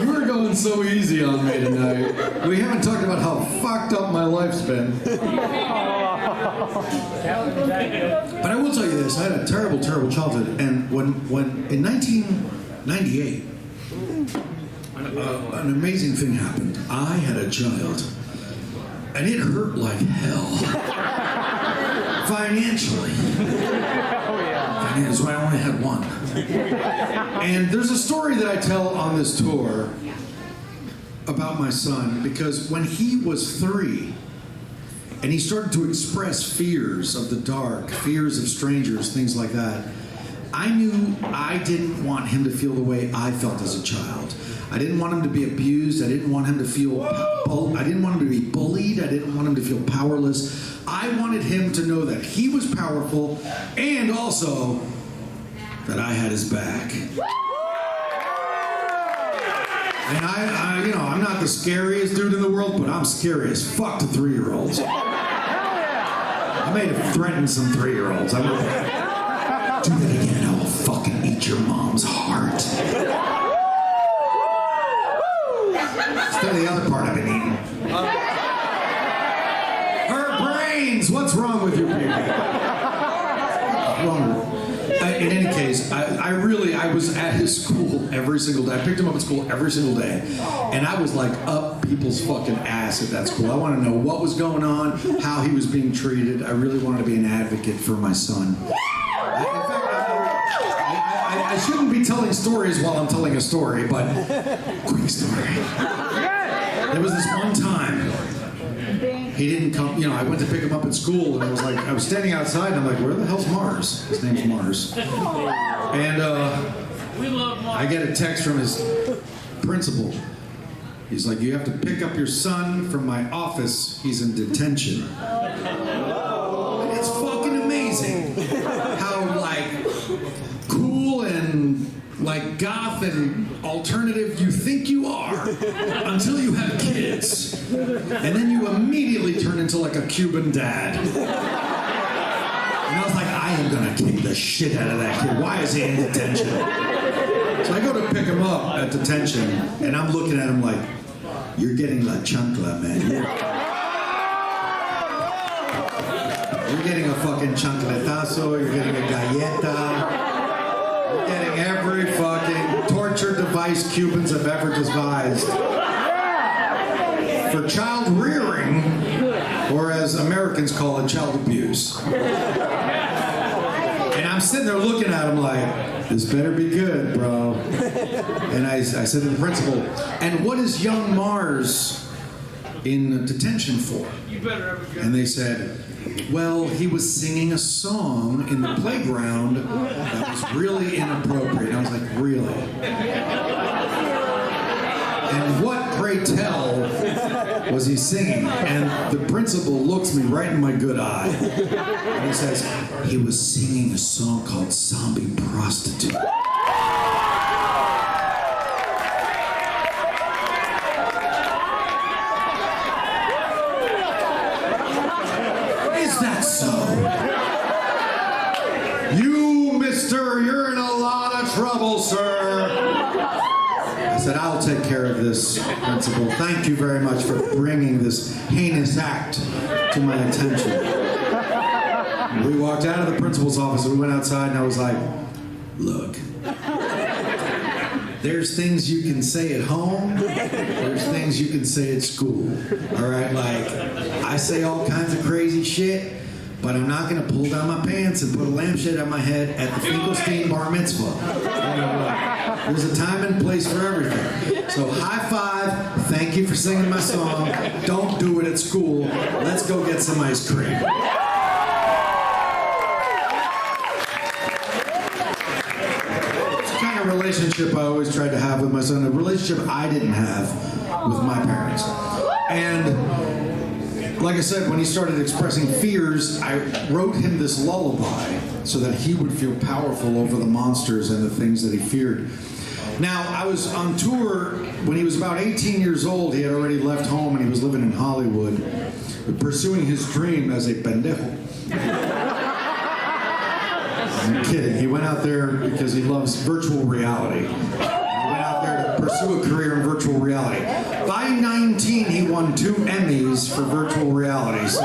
You were going so easy on me tonight. We haven't talked about how fucked up my life's been. But I will tell you this, I had a terrible, terrible childhood. And when in 1998, an amazing thing happened. I had a child, and it hurt like hell. Financially. Yeah, that's why I only had one. And there's a story that I tell on this tour about my son, because when he was 3 and he started to express fears of the dark, fears of strangers, things like that, I knew I didn't want him to feel the way I felt as a child. I didn't want him to be abused. I didn't want him to feel, I didn't want him to be bullied. I didn't want him to feel powerless. I wanted him to know that he was powerful and also that I had his back. And I'm not the scariest dude in the world, but I'm scary as fuck to 3-year-olds. I may have threatened some 3-year-olds. I'm like, do that again, I will fucking eat your mom's heart. Instead of the other part I've been eating. Her brains! What's wrong with you people? What's wrong with in any case, I was at his school every single day. I picked him up at school every single day. And I was like up people's fucking ass at that school. I wanted to know what was going on, how he was being treated. I really wanted to be an advocate for my son. I shouldn't be telling stories while I'm telling a story, but quick story. There was this one time he didn't come. I went to pick him up at school, and I was standing outside, and I'm like, where the hell's Mars? His name's Mars. And I get a text from his principal. He's like, you have to pick up your son from my office. He's in detention. And it's fucking amazing how, cool and goth and alternative you think you are until you have kids. And then you immediately turn into a Cuban dad. And I was like, I am gonna kick the shit out of that kid. Why is he in detention? So I go to pick him up at detention, and I'm looking at him like, you're getting la chancla, man. You're getting a fucking chancletazo, you're getting a galleta. You're getting every fucking torture device Cubans have ever devised for child rearing, or as Americans call it, child abuse. And I'm sitting there looking at him like, this better be good, bro. And I said to the principal, and what is young Mars in detention for? And they said, well, he was singing a song in the playground that was really inappropriate. And I was like, really? And what, pray tell, was he singing? And the principal looks me right in my good eye. And he says, he was singing a song called Zombie Prostitute. Is that so? You, mister, you're in a lot of trouble, sir. I said, I'll take care of this, principal. Thank you very much for bringing this heinous act to my attention. We walked out of the principal's office and we went outside, and I was like, look, there's things you can say at home, there's things you can say at school. All right, I say all kinds of crazy shit, but I'm not gonna pull down my pants and put a lampshade on my head at the Finkelstein bar mitzvah. There's a time and place for everything. So high five, thank you for singing my song. Don't do it at school. Let's go get some ice cream. Relationship I always tried to have with my son, a relationship I didn't have with my parents. And like I said, when he started expressing fears, I wrote him this lullaby so that he would feel powerful over the monsters and the things that he feared. Now, I was on tour when he was about 18 years old. He had already left home and he was living in Hollywood, pursuing his dream as a pendejo. I'm kidding. He went out there because he loves virtual reality. He went out there to pursue a career in virtual reality. By 19, he won 2 Emmys for virtual reality. So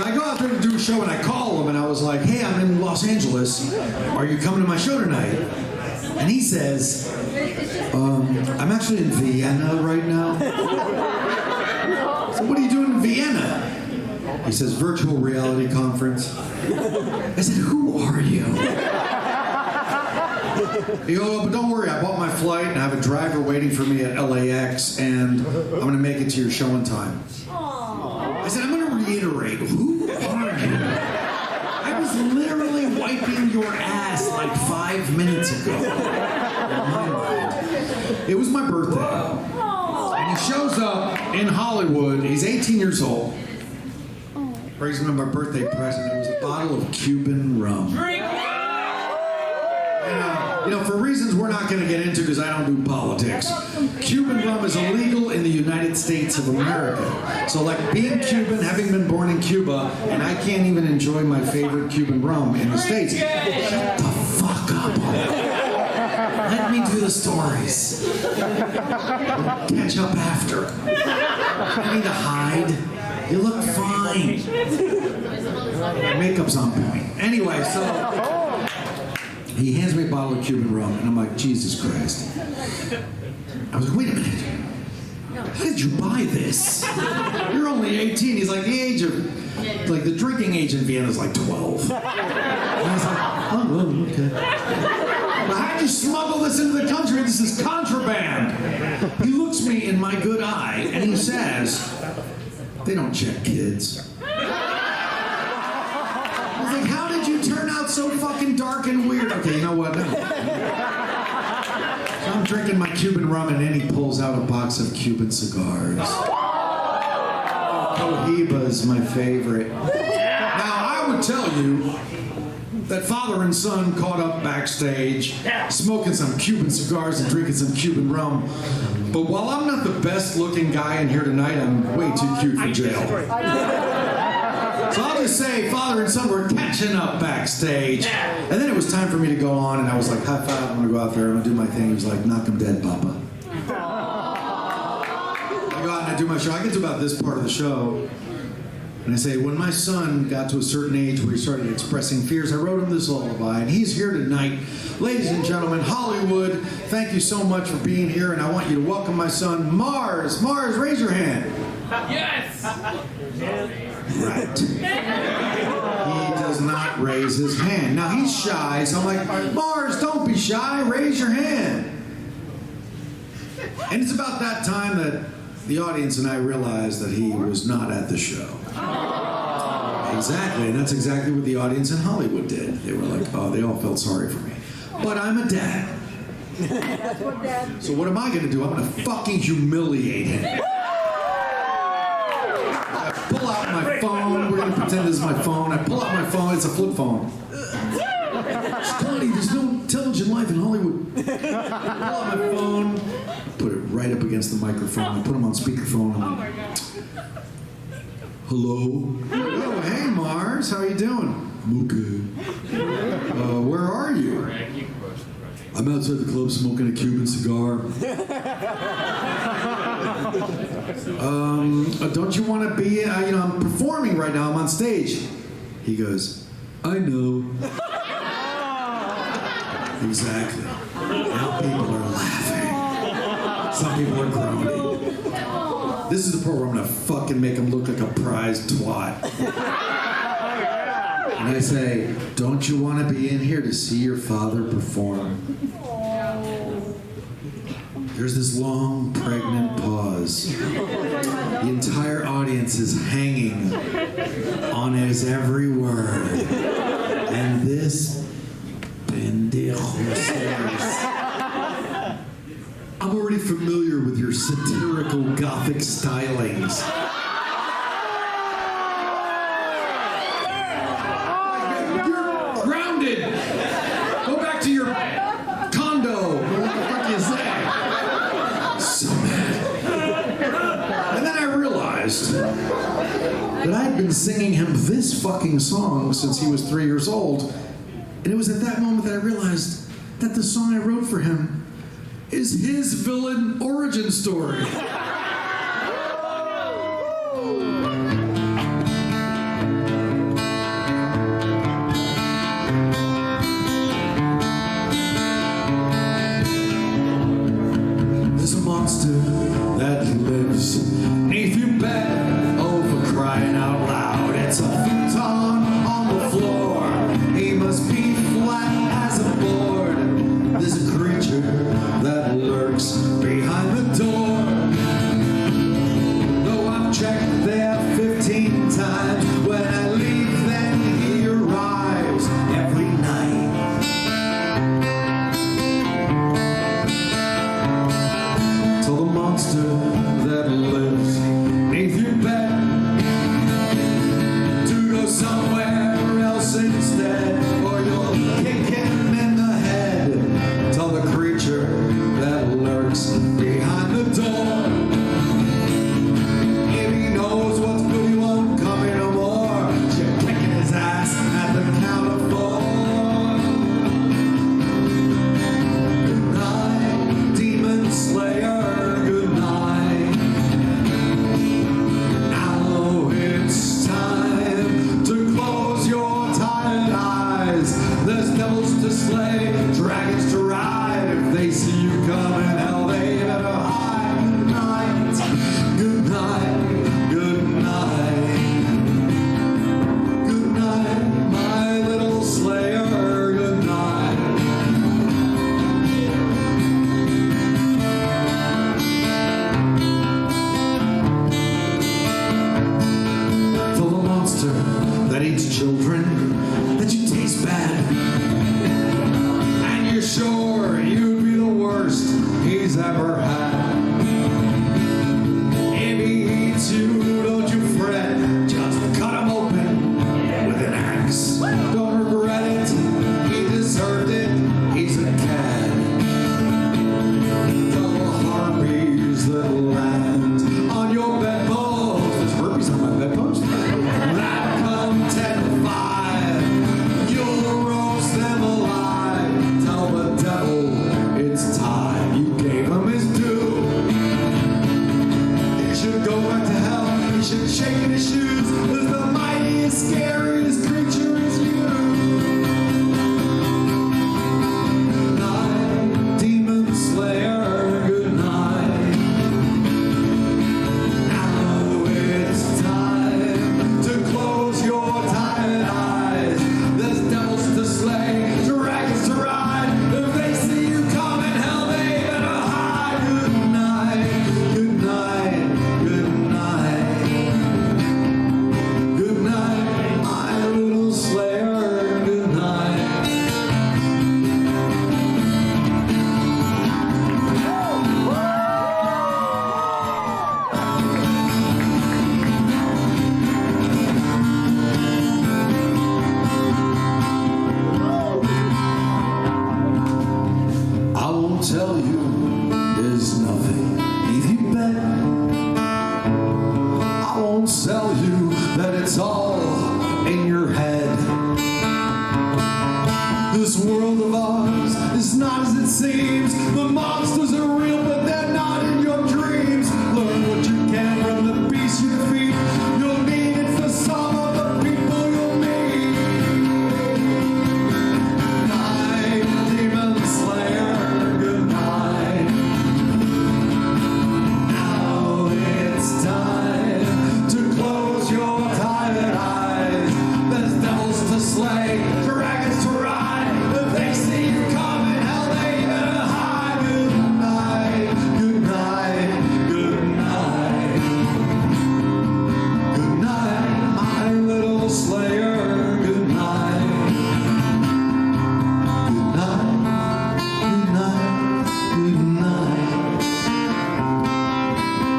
I go out there to do a show, and I call him, and I was like, hey, I'm in Los Angeles. Are you coming to my show tonight? And he says, I'm actually in Vienna right now. So what are you doing in Vienna? He says, virtual reality conference. I said, who are you? He goes, oh, but don't worry, I bought my flight and I have a driver waiting for me at LAX and I'm going to make it to your show in time. I said, I'm going to reiterate, who are you? I was literally wiping your ass like 5 minutes ago. In my mind. It was my birthday. And he shows up in Hollywood. He's 18 years old. Brings me my birthday present. It was a bottle of Cuban rum. You know, for reasons we're not going to get into because I don't do politics, Cuban rum is illegal in the United States of America. So like being Cuban, having been born in Cuba, and I can't even enjoy my favorite Cuban rum in the States. Shut the fuck up. Let me do the stories. We'll catch up after. I need to hide. You look fine. Makeup's on point. Anyway, so he hands me a bottle of Cuban rum, and I'm like, Jesus Christ. I was like, wait a minute. How did you buy this? You're only 18. He's like, the age of, like, the drinking age in Vienna is like 12. And I was like, oh, well, okay. But how'd you smuggle this into the country? This is contraband. He looks me in my good eye, and he says, they don't check kids. I was like, how did you turn out so fucking dark and weird? Okay, you know what? No. So I'm drinking my Cuban rum, and then he pulls out a box of Cuban cigars. Cohiba is my favorite. Now, I would tell you that father and son caught up backstage, smoking some Cuban cigars and drinking some Cuban rum. But while I'm not the best looking guy in here tonight, I'm way too cute for jail. So I'll just say father and son were catching up backstage. And then it was time for me to go on, and I was like, high five, I'm gonna go out there, I'm gonna do my thing. He was like, knock him dead, Papa. I go out and I do my show. I get to about this part of the show. And I say, when my son got to a certain age where he started expressing fears, I wrote him this lullaby, and he's here tonight. Ladies and gentlemen, Hollywood, thank you so much for being here, and I want you to welcome my son, Mars. Mars, raise your hand. Yes! Right. He does not raise his hand. Now, he's shy, so I'm like, Mars, don't be shy, raise your hand. And it's about that time that the audience and I realized that he was not at the show. Exactly, and that's exactly what the audience in Hollywood did. They were like, oh, they all felt sorry for me. But I'm a dad. So what am I going to do? I'm going to fucking humiliate him. I pull out my phone. We're going to pretend this is my phone. I pull out my phone. It's a flip phone. Scotty, there's no intelligent life in Hollywood. I pull out my phone. Put it right up against the microphone. I put him on speakerphone. I'm like, hello? Oh, hey, Mars. How you doing? I'm okay. Where are you? I'm outside the club smoking a Cuban cigar. Don't you want to be, I'm performing right now. I'm on stage. He goes, I know. Exactly. Now people are laughing. Some people are groaning. This is the part where I'm going to fucking make him look like a prize twat. And I say, don't you want to be in here to see your father perform? There's this long, pregnant pause. The entire audience is hanging on his every word. And this pendejo says, I'm already familiar with your satirical gothic stylings. You're grounded. Go back to your condo. What the fuck is that? So mad. And then I realized that I had been singing him this fucking song since he was 3 years old. And it was at that moment that I realized that the song I wrote for him is his villain origin story. There's a monster that lives 'neath your bed, oh, for crying out loud. There's a creature that lurks behind the door. Though I've checked there 15 times, when I leave then he arrives every night. Till the monster that lives beneath your bed to go somewhere else instead, or you'll kick him in the head. Tell the creature that lurks behind the door, if he knows what's good, he won't come here no more. You're kicking his ass at the count of 4. Good night, Demon Slayer. Good night. Now it's time to close your tired eyes. There's devils to slay, dragons to ride. If they see you coming, hell, they better hide. Good night, good night, good night, my little slayer. Good night. Till the monster that eats children, that you taste bad, and you're sure you'd be the worst he's ever had. If he eats you, don't you fret, just cut him open with an axe. Don't regret it, he deserved it, he's a cad. Tell the harpies that land on your bedpost, there's herpes on my bedpost, that come 10-5, you'll roast them alive. Tell the devil it's time you gave him his due. You should go back to hell, you should shake in his shoes, 'cause the mightiest, scariest creature is you. Good night, Demon Slayer. Good night. Now it's time to close your tired eyes. There's devils to slay, dragons to ride. If they see you coming, hell, they better hide. Good night, good night, good night. Good night, my little slayer. Good night. I won't tell you there's nothing beneath your bed. I won't sell you that it's all in your head. This world of ours is not as it seems. The monsters are real, but they're not in your dreams. Learn what you can from the beast you defeat. You'll need it for some of the people you'll meet. Good night, Demon Slayer. Good night. Now it's time to close your tired eyes. There's devils to slay, dragons to ride. If they see you coming, hell, they better hide. Good night, good night, good night. Good night, my little slayer. Good night. Good night, good night, good night.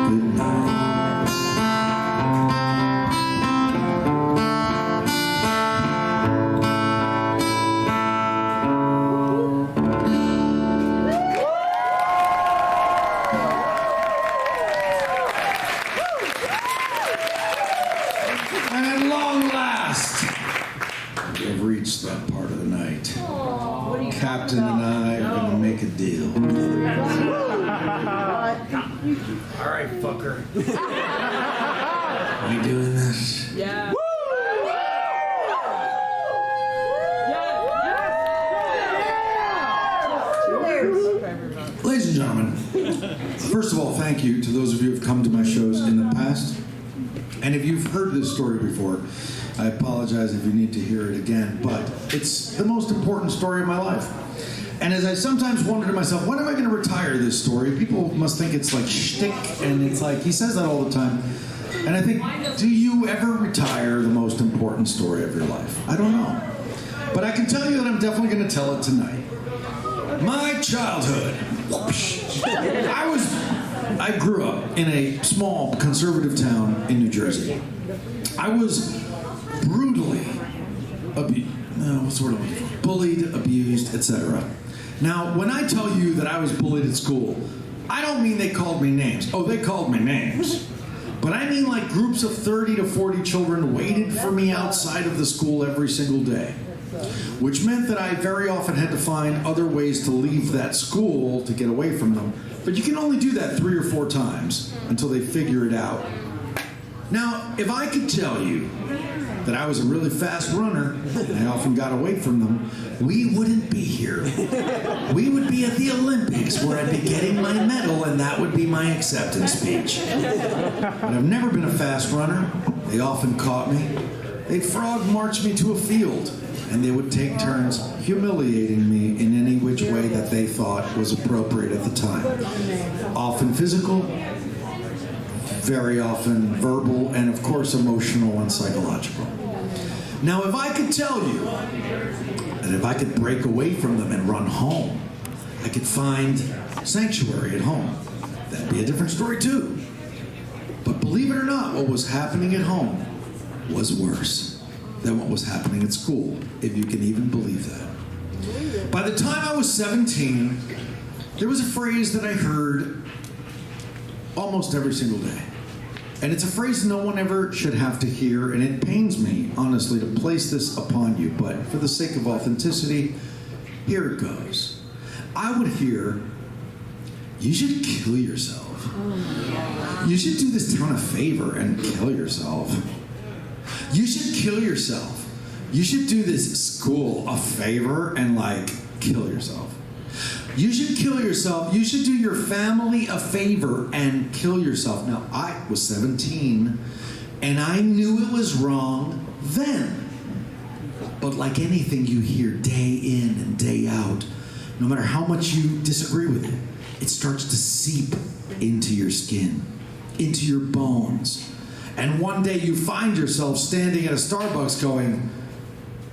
Good night. And at long last, we have reached that part of the night. Captain and I are going to make a deal. All right, fucker. Are we doing this? Yeah. Ladies and gentlemen, first of all, thank you to those of you who have come to my shows in the past. And if you've heard this story before, I apologize if you need to hear it again, but it's the most important story of my life. And as I sometimes wonder to myself, when am I going to retire this story? People must think it's like shtick, and it's like, he says that all the time. And I think, do you ever retire the most important story of your life? I don't know. But I can tell you that I'm definitely going to tell it tonight. My childhood. I grew up in a small conservative town in New Jersey. I was brutally bullied, abused, etc. Now, when I tell you that I was bullied at school, I don't mean they called me names. Oh, they called me names. But I mean like groups of 30 to 40 children waited for me outside of the school every single day, which meant that I very often had to find other ways to leave that school to get away from them. But you can only do that 3 or 4 times until they figure it out. Now, if I could tell you that I was a really fast runner and I often got away from them, we wouldn't be here. We would be at the Olympics where I'd be getting my medal and that would be my acceptance speech. But I've never been a fast runner. They often caught me. They'd frog march me to a field and they would take turns humiliating me in any which way that they thought was appropriate at the time. Often physical, very often verbal, and of course emotional and psychological. Now, if I could tell you that if I could break away from them and run home, I could find sanctuary at home, that'd be a different story too. But believe it or not, what was happening at home was worse than what was happening at school, if you can even believe that. By the time I was 17, there was a phrase that I heard almost every single day. And it's a phrase no one ever should have to hear, and it pains me, honestly, to place this upon you, but for the sake of authenticity, here it goes. I would hear, you should kill yourself. You should do this town a favor and kill yourself. You should kill yourself. You should do this school a favor and, kill yourself. You should kill yourself. You should do your family a favor and kill yourself. Now, I was 17, and I knew it was wrong then. But like anything you hear day in and day out, no matter how much you disagree with it, it starts to seep into your skin, into your bones. And one day you find yourself standing at a Starbucks going,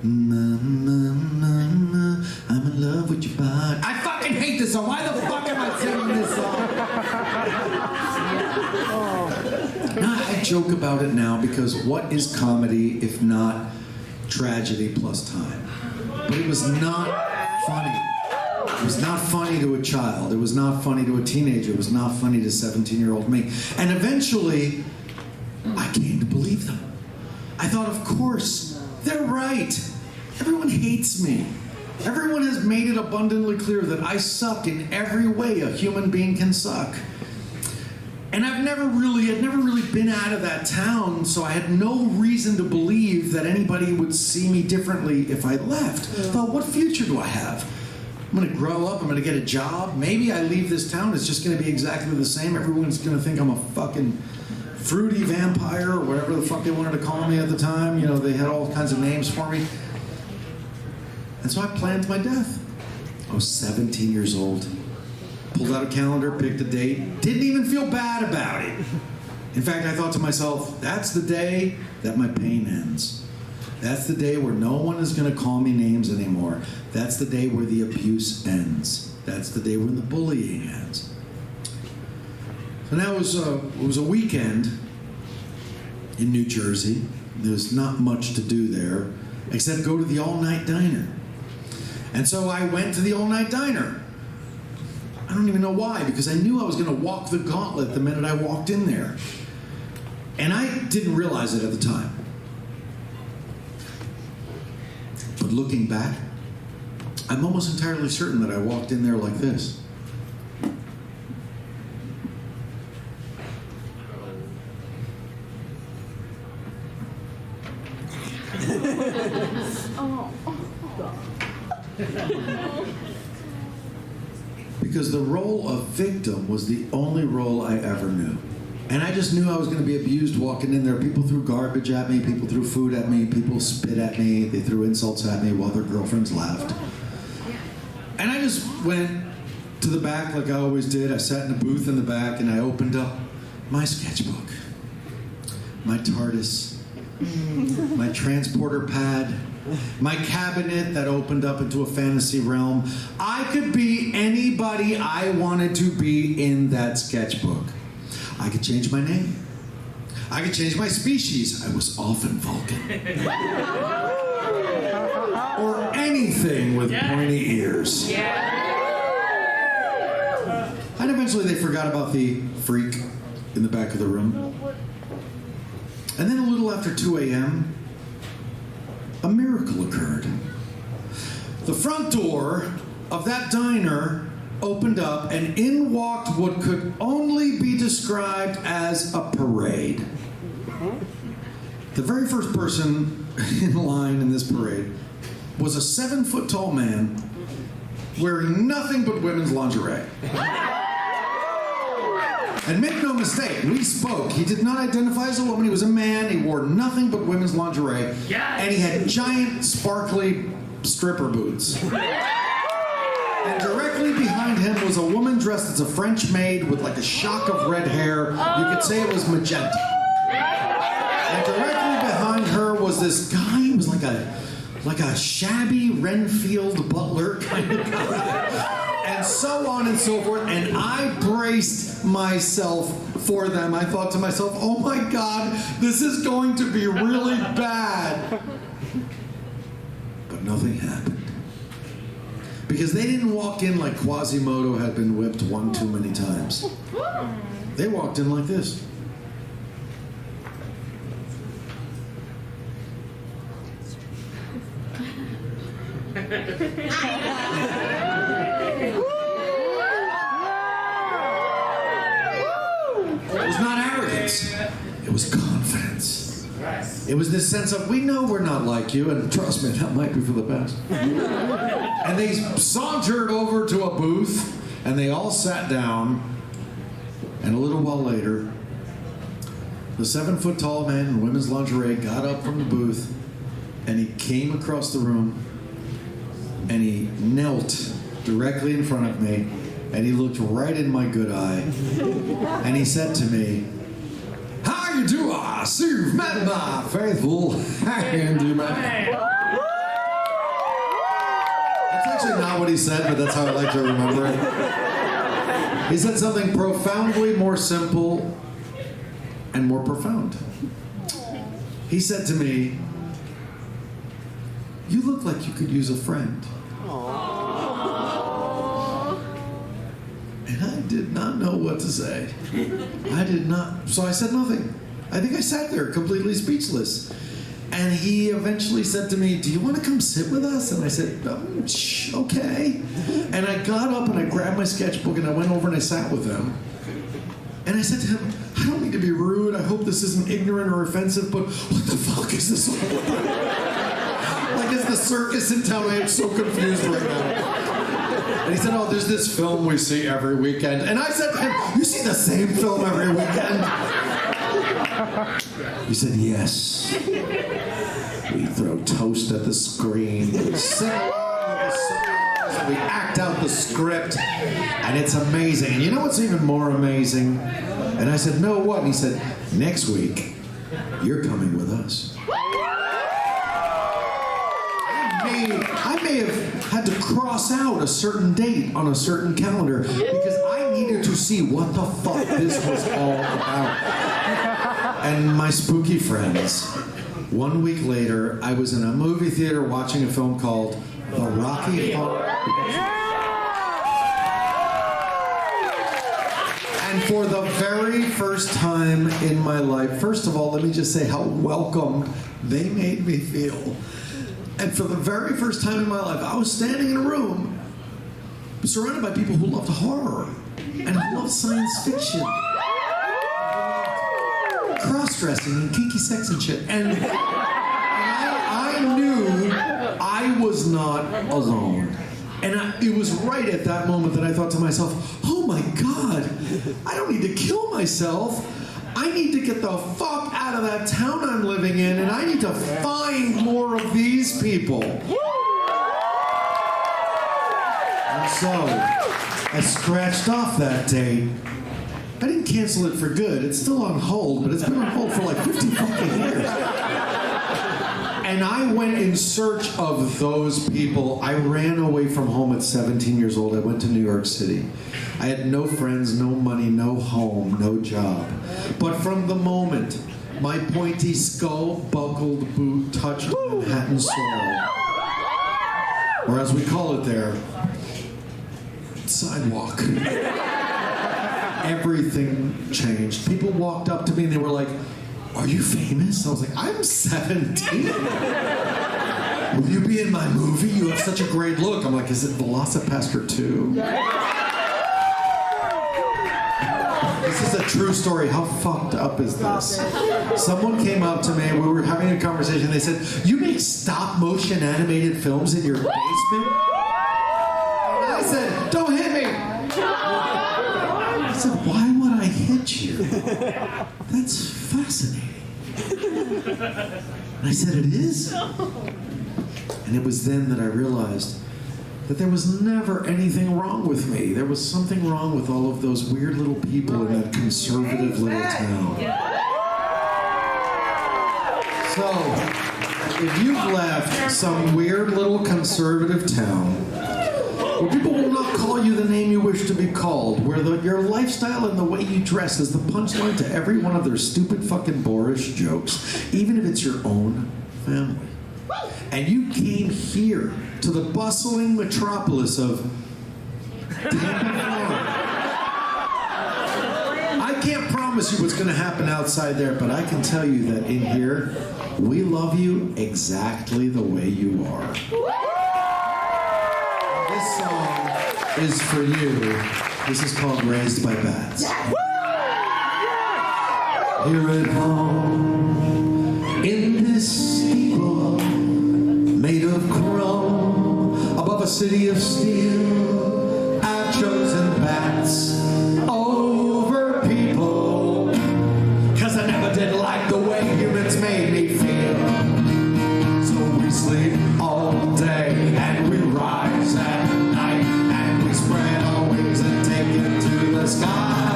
I'm in love with your body. I fucking hate this song. Why the fuck am I singing this song? Now, I joke about it now because what is comedy if not tragedy plus time? But it was not funny. It was not funny to a child. It was not funny to a teenager. It was not funny to 17-year-old me. And eventually, I came to believe them. I thought, of course, they're right. Everyone hates me. Everyone has made it abundantly clear that I suck in every way a human being can suck. And I'd never really been out of that town, so I had no reason to believe that anybody would see me differently if I left. I thought, what future do I have? I'm going to grow up, I'm going to get a job. Maybe I leave this town, it's just going to be exactly the same. Everyone's going to think I'm a fucking fruity vampire or whatever the fuck they wanted to call me at the time. You know, they had all kinds of names for me. And so I planned my death. I was 17 years old. Pulled out a calendar, picked a date. Didn't even feel bad about it. In fact, I thought to myself, that's the day that my pain ends. That's the day where no one is going to call me names anymore. That's the day where the abuse ends. That's the day when the bullying ends. So now it was a weekend in New Jersey. There's not much to do there except go to the all-night diner. And so I went to the all-night diner. I don't even know why, because I knew I was going to walk the gauntlet the minute I walked in there. And I didn't realize it at the time. But looking back, I'm almost entirely certain that I walked in there like this. Because the role of victim was the only role I ever knew. And I just knew I was going to be abused walking in there. People threw garbage at me, people threw food at me, people spit at me, they threw insults at me while their girlfriends laughed. And I just went to the back like I always did. I sat in a booth in the back and I opened up my sketchbook, my TARDIS, my transporter pad, my cabinet that opened up into a fantasy realm. I could be anybody I wanted to be in that sketchbook. I could change my name. I could change my species. I was often Vulcan. Or anything with pointy ears. And eventually they forgot about the freak in the back of the room. And then a little after 2 a.m., a miracle occurred. The front door of that diner opened up, and in walked what could only be described as a parade. The very first person in line in this parade was a 7-foot-tall man wearing nothing but women's lingerie. And make no mistake, we spoke. He did not identify as a woman. He was a man. He wore nothing but women's lingerie. Yes. And he had giant, sparkly stripper boots. And directly behind him was a woman dressed as a French maid with like a shock of red hair. You could say it was magenta. And directly behind her was this guy who was like a shabby Renfield butler kind of guy. And so on and so forth. And I braced myself for them. I thought to myself, oh my God, this is going to be really bad. But nothing happened. Because they didn't walk in like Quasimodo had been whipped one too many times. They walked in like this. It was not arrogance. It was confidence. It was this sense of, we know we're not like you, and trust me, that might be for the best. And they sauntered over to a booth, and they all sat down, and a little while later, the 7-foot-tall man in women's lingerie got up from the booth, and he came across the room, and he knelt directly in front of me, and he looked right in my good eye, and he said to me, "How you do? I see you've met my faithful handyman." That's actually not what he said, but that's how I like to remember it. He said something profoundly more simple and more profound. He said to me, "You look like you could use a friend." And I did not know what to say. I did not. So I said nothing. I think I sat there completely speechless. And he eventually said to me, "Do you want to come sit with us?" And I said, "Okay." And I got up and I grabbed my sketchbook and I went over and I sat with him. And I said to him, "I don't mean to be rude. I hope this isn't ignorant or offensive, but what the fuck is this all about? Like, it's the circus in town. I am so confused right now." And he said, "Oh, there's this film we see every weekend." And I said to him, "You see the same film every weekend?" He said, "Yes. We throw toast at the screen. We sing along with the songs. We act out the script. And it's amazing. And you know what's even more amazing?" And I said, "No, what?" And he said, "Next week, you're coming with us." I may have had to cross out a certain date on a certain calendar because I needed to see what the fuck this was all about. And my spooky friends, 1 week later, I was in a movie theater watching a film called The Rocky Horror. And for the very first time in my life, first of all, let me just say how welcomed they made me feel. And for the very first time in my life, I was standing in a room surrounded by people who loved horror and who loved science fiction, cross-dressing and kinky sex and shit. And I knew I was not alone. And it was right at that moment that I thought to myself, oh my God, I don't need to kill myself. I need to get the fuck out of that town I'm living in, and I need to find more of these people. So, I scratched off that date. I didn't cancel it for good. It's still on hold, but it's been on hold for like 50 fucking years. And I went in search of those people. I ran away from home at 17 years old. I went to New York City. I had no friends, no money, no home, no job. But from the moment my pointy skull-buckled boot touched Manhattan soil, or as we call it there, sidewalk, everything changed. People walked up to me and they were like, "Are you famous?" I was like, "I'm 17. Will you be in my movie? You have such a great look." I'm like, "Is it Velocipaster 2? This is a true story. How fucked up is this? Someone came up to me, we were having a conversation, they said, "You make stop motion animated films in your basement?" And I said, "Don't hit me." I said, "Why would I hit you? That's fascinating." And I said, "It is?" And it was then that I realized that there was never anything wrong with me. There was something wrong with all of those weird little people in that conservative little town. So, if you've left some weird little conservative town, where people will not call you the name you wish to be called, where your lifestyle and the way you dress is the punchline to every one of their stupid fucking boorish jokes, even if it's your own family. And you came here to the bustling metropolis of Tampa, Florida. I can't promise you what's going to happen outside there, but I can tell you that in here, we love you exactly the way you are. This song is for you. This is called Raised by Bats. Here at home, in this steeple made of chrome, above a city of steel, I've chosen bats over people, 'cause I never did like the way humans made me feel. So we sleep all day and we rise at night, and we spread our wings and take it to the sky.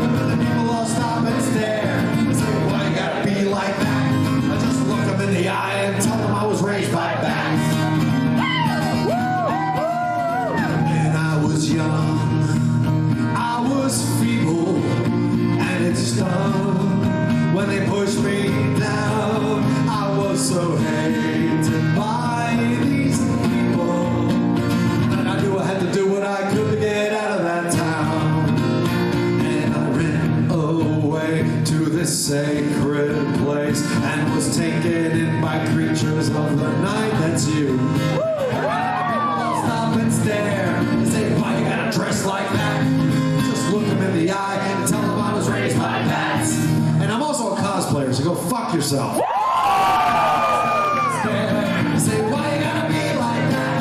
And when the people all stop and stare and say, "Why you gotta be like that?" I just look them in the eye and tell them I was raised by bats. And I was young, I was feeble, and it stung when they pushed me down. I was so hated by these people that I knew I had to do what I could to get out of that town. And I ran away to this sacred place and was taken in by creatures of the night. That's you. I'll stop and stare and say, "Why you gotta dress like that?" Just look them in the eye and tell them I was raised by bats. And I'm also a cosplayer, so go fuck yourself. Say, "Why you gotta be like that?"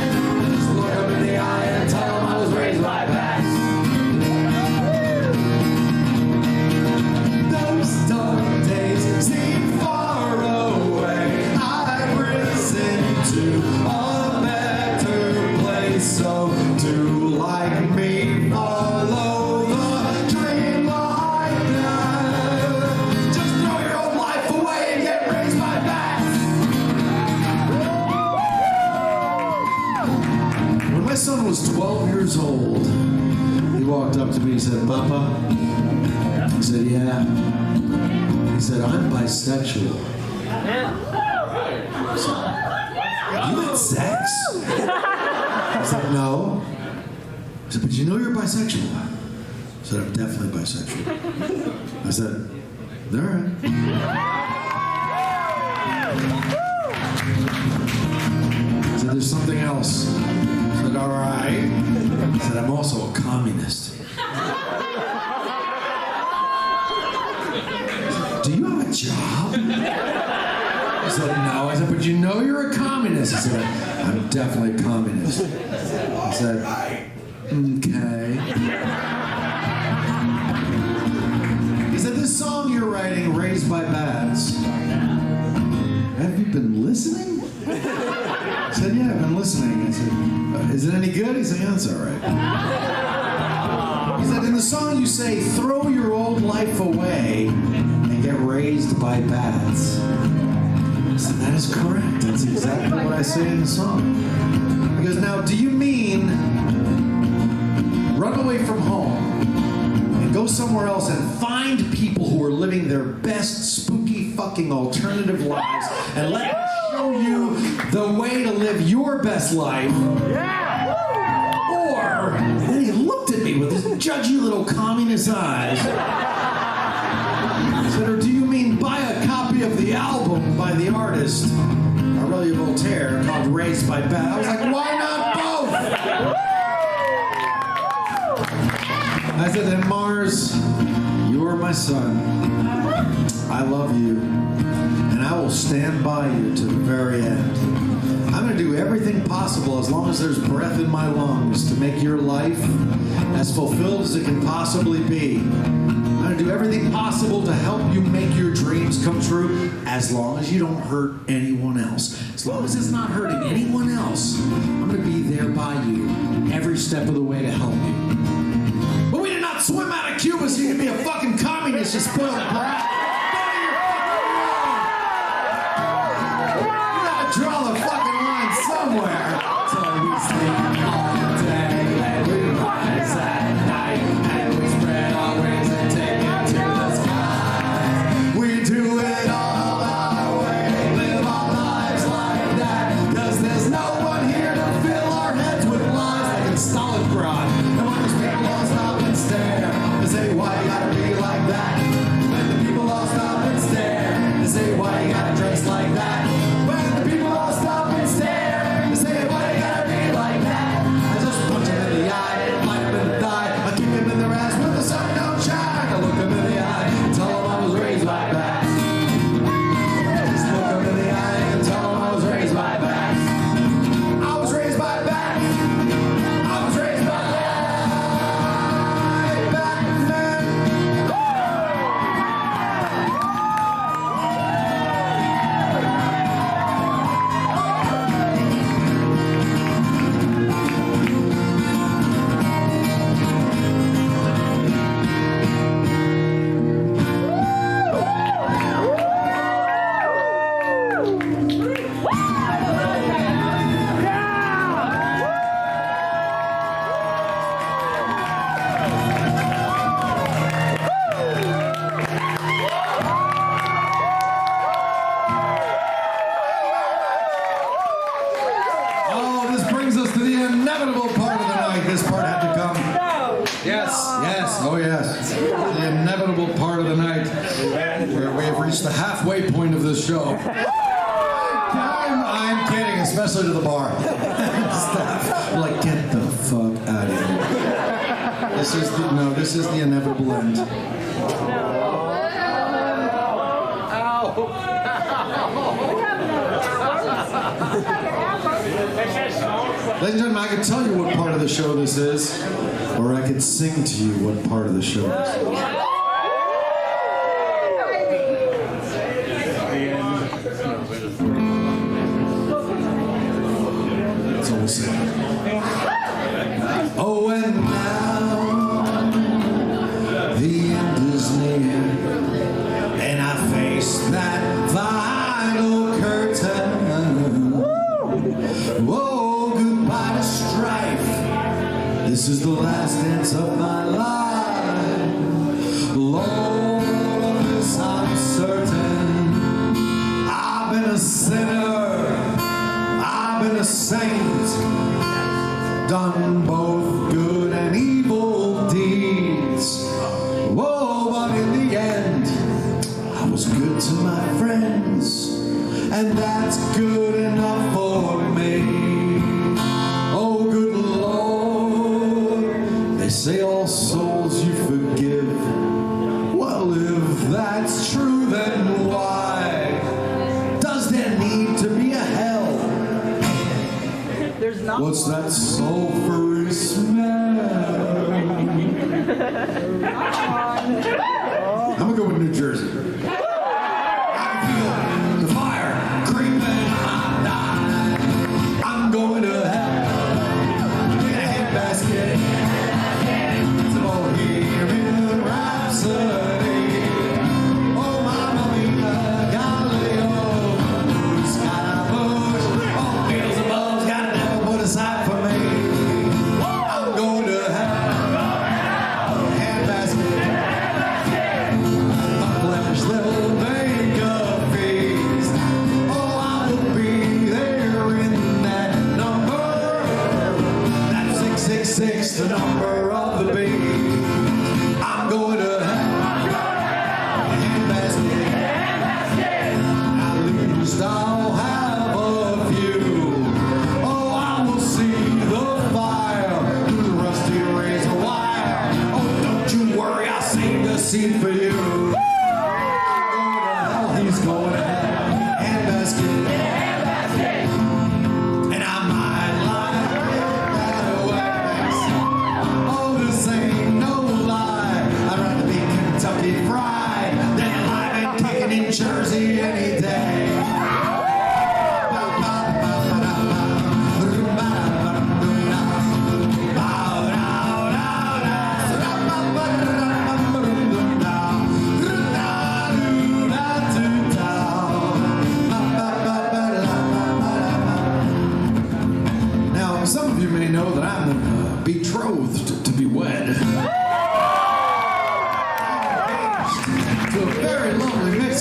Just look them in the eye and tell them I was raised by bats. Those dark days seem far away. I've risen to a better place. So do like me, follow the dream like that. Just throw your own life away and get raised by bats. When my son was 12 years old, he walked up to me and said, "Papa?" I said, "Yeah." He said, "I'm bisexual." I said, "You had sex?" I said, "No." I said, "But you know you're bisexual." I said, "I'm definitely bisexual." I said, "All right." I said, "There's something else." I said, "All right." I said, "I'm also a communist." "Do you have a job?" I said, "No." I said, "But you know you're a communist." He said, "I'm definitely a communist." I said, "Okay." He said, "This song you're writing, Raised by Bats, have you been listening?" I I said, yeah, I've been listening. I said, is it any good? He said, yeah, it's all right. He said, in the song you say, throw your old life away and get raised by bats. I said, that is correct. That's exactly what I say in the song. He goes, now, do you mean run away from home and go somewhere else and find people who are living their best spooky fucking alternative lives and let them show you the way to live your best life? Or, then he looked at me with his judgy little communist eyes. He said, or do you mean buy a copy of the album by the artist Aurelio Voltaire called Raised by Bats? I was like, why not both? I said, then Mars, you are my son. I love you, and I will stand by you to the very end. I'm going to do everything possible as long as there's breath in my lungs to make your life as fulfilled as it can possibly be. I'm going to do everything possible to help you make your dreams come true as long as you don't hurt anyone else. As long as it's not hurting anyone else, I'm going to be there by you every step of the way to help you. But we did not swim out of Cuba so you can be a fucking communist, you spoiled brat. You gotta draw the fucking line somewhere. So we sleep all day and we rise at night and we spread our wings and take it to the sky. We do it all our way, live our lives like that. Cause there's no one here to fill our heads with lies like in Stalingrad. And when those people all stop and stare and say, why you gotta be like that? When the people all stop and stare and say, why you gotta dress like that? When the people all stop and stare and say, why you gotta be like that? I just punch them in the eye, bite them in the thigh, I kick them in their ass when the sun don't shine. I look them in the eye and tell them I was raised like that. Just look them in the eye and tell them I was raised by bats. I was raised by bats. I was raised by Batman. Oh, this brings us to the inevitable part of the night. This part had to come. Yes, yes, oh yes. The inevitable part of the night where we have reached the halfway point of this show. I'm kidding, especially to the bar. Staff, like, get the fuck out of here. This is the inevitable end. Ladies and gentlemen, I can tell you what part of the show this is, or I could sing to you what part of the show this is. That's all we'll say. Oh, and now the end is near, and I face that final curtain. Oh, goodbye to strife. This is the last dance of my life. Lord, of this I'm certain. I've been a sinner. I've been a saint. Done both good and evil deeds. Whoa, but in the end, I was good to my friends. And that's good enough for me. Oh, good Lord, they say all souls you forgive. Well, if that's true, then why does there need to be a hell? There's not. What's that sulfurous smell? I'm gonna go with New Jersey. I can feel the fire creeping hot.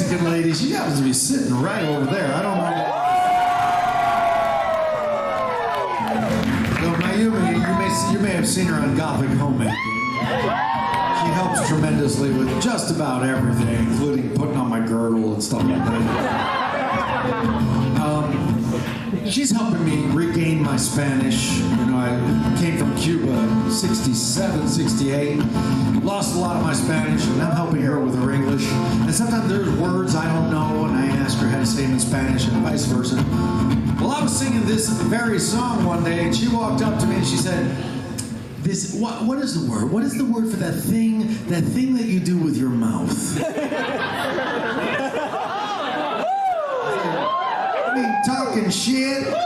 Mexican lady. She happens to be sitting right over there. I don't know. So Mayumi, you may have seen her on Gothic Homemaking. She helps tremendously with just about everything, including putting on my girdle and stuff like that. She's helping me regain my Spanish. You know, I came from Cuba in 67, 68. Lost a lot of my Spanish, and I'm helping her with her English. And sometimes there's words I don't know, and I ask her how to say them in Spanish, and vice versa. Well, I was singing this very song one day, and she walked up to me and she said, what is the word? What is the word for that thing that you do with your mouth? Talking shit. No,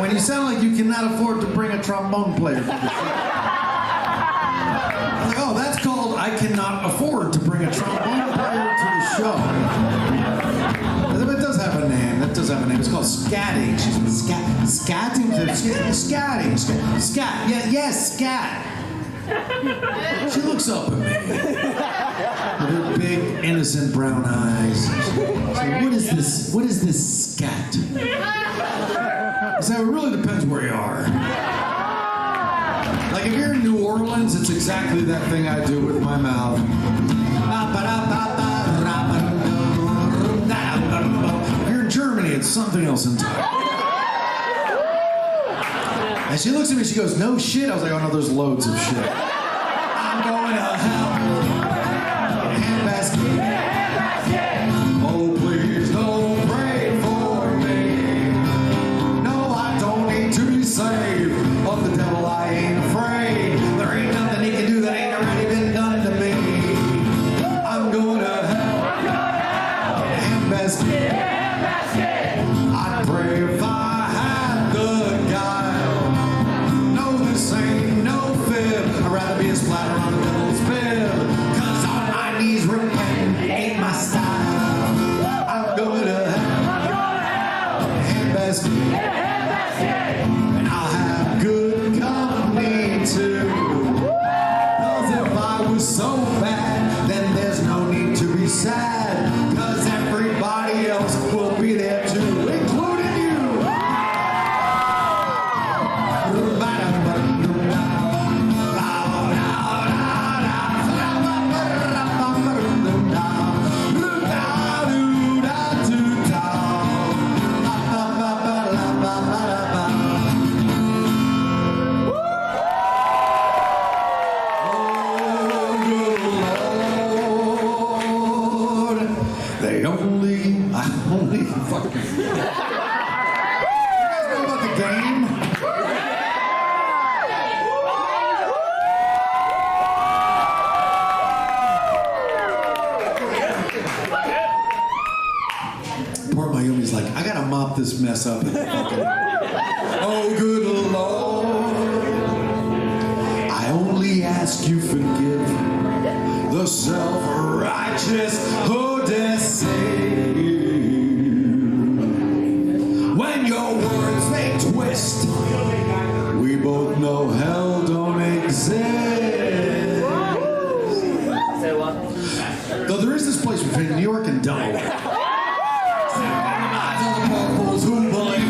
when you sound like you cannot afford to bring a trombone player to the show. I'm like, oh, that's called I cannot afford to bring a trombone player to the show. It does have a name. That does have a name. It's called scatting. She's scatting. Scatting. Scat. Yes, scat. She looks up at me with her big, innocent brown eyes. She's like, what is this scat? I said, it really depends where you are. Like if you're in New Orleans, it's exactly that thing I do with my mouth. If you're in Germany, it's something else entirely. And she looks at me, she goes, no shit. I was like, oh no, there's loads of shit. I'm going to hell. Handbasket. Oh, please don't pray for me. No, I don't need to be saved. Of the devil, I ain't afraid. There ain't nothing he can do that ain't already been done to me. I'm going to hell. Handbasket. I'd pray if I had the guile. No, this ain't no fib. I'd rather be a splatter on the devil's bib. Cause on my knees repenting ain't my style. I'm going to hell. Handbasket. And I'll have good company too. Cause if I was so bad, then there's no need to be sad. Cause everybody else will be there too, including you. I only fucking. You guys know about the game? Poor Mayumi's like, I gotta mop this mess up. Oh, good Lord. I only ask you forgive the self-righteous Odyssey. When your words they twist, we both know hell don't exist. Say what? Though there is this place between New York and Delaware. Fools who believe.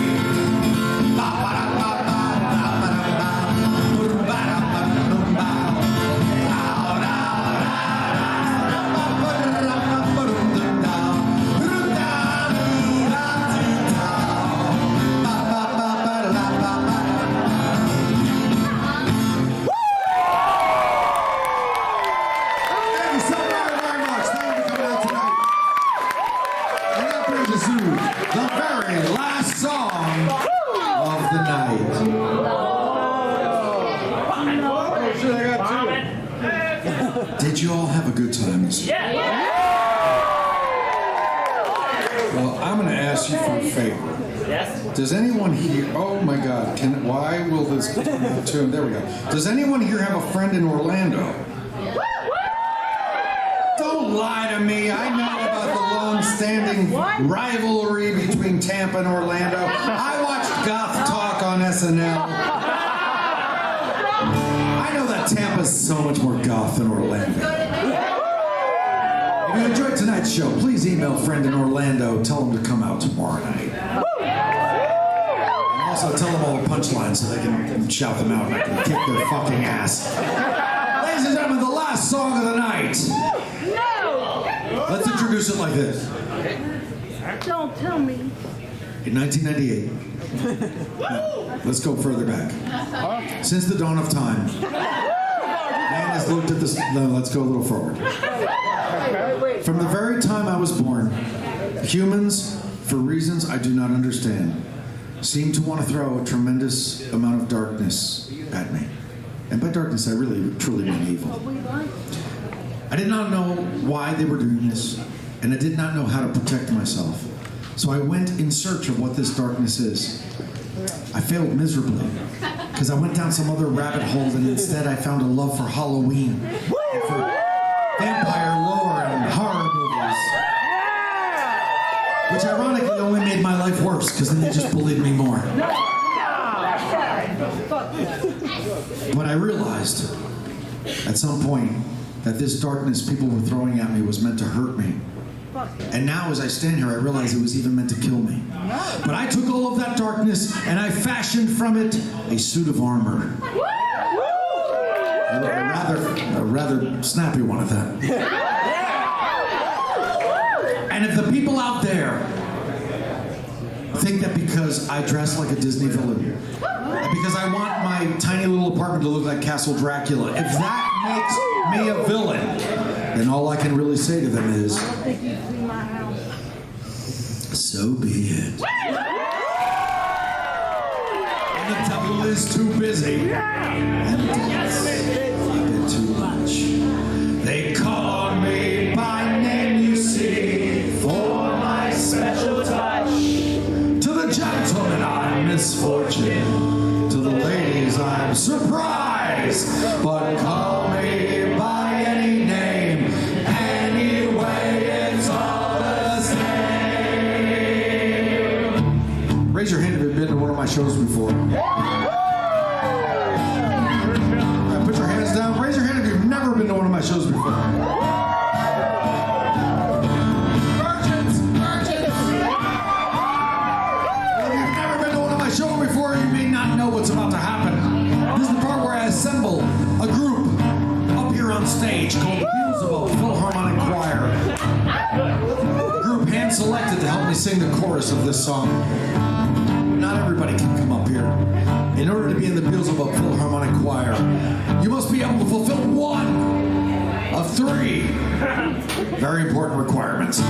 Did you all have a good time this evening? Yeah. Well, I'm going to ask you for a favor. Yes. Does anyone here? Oh my God! Why will this tune? There we go. Does anyone here have a friend in Orlando? Don't lie to me. I know about the long-standing rivalry between Tampa and Orlando. I watched Goth Talk on SNL. I know that Tampa's so much more goth than Orlando. If you enjoyed tonight's show, please email a friend in Orlando, tell them to come out tomorrow night. And also tell them all the punchlines so they can shout them out and I can kick their fucking ass. Ladies and gentlemen, the last song of the night. Let's introduce it like this. Don't tell me. In 1998, let's go further back. Since the dawn of time, man has looked at this. No, let's go a little forward. From the very time I was born, humans, for reasons I do not understand, seem to want to throw a tremendous amount of darkness at me. And by darkness, I really, truly mean evil. I did not know why they were doing this, and I did not know how to protect myself. So I went in search of what this darkness is. I failed miserably, because I went down some other rabbit hole, and instead I found a love for Halloween, for vampire lore and horror movies, which ironically only made my life worse, because then they just bullied me more. But I realized at some point that this darkness people were throwing at me was meant to hurt me. And now as I stand here, I realize it was even meant to kill me. But I took all of that darkness and I fashioned from it a suit of armor. A rather snappy one at that. And if the people out there think that because I dress like a Disney villain, because I want my tiny little apartment to look like Castle Dracula, if that makes me a villain, then all I can really say to them is, so be it. And the devil is too busy. And does a bit too much. They call me by name, you see, for my special touch. To the gentlemen, I'm misfortune. To the ladies, I'm surprise. But call me by any name. Anyway, it's all the same. Raise your hand if you've been to one of my shows before. Put your hands down. Raise your hand if you've never been to one of my shows before. Virgins! If you've never been to one of my shows before, you may not know what's about to happen. This is the part where I assemble a group up here on stage called the Beelzebub Philharmonic Choir. A group hand-selected to help me sing the chorus of this song. Not everybody can come up here. In order to be in the Beelzebub Philharmonic Choir, you must be able to fulfill one of three very important requirements.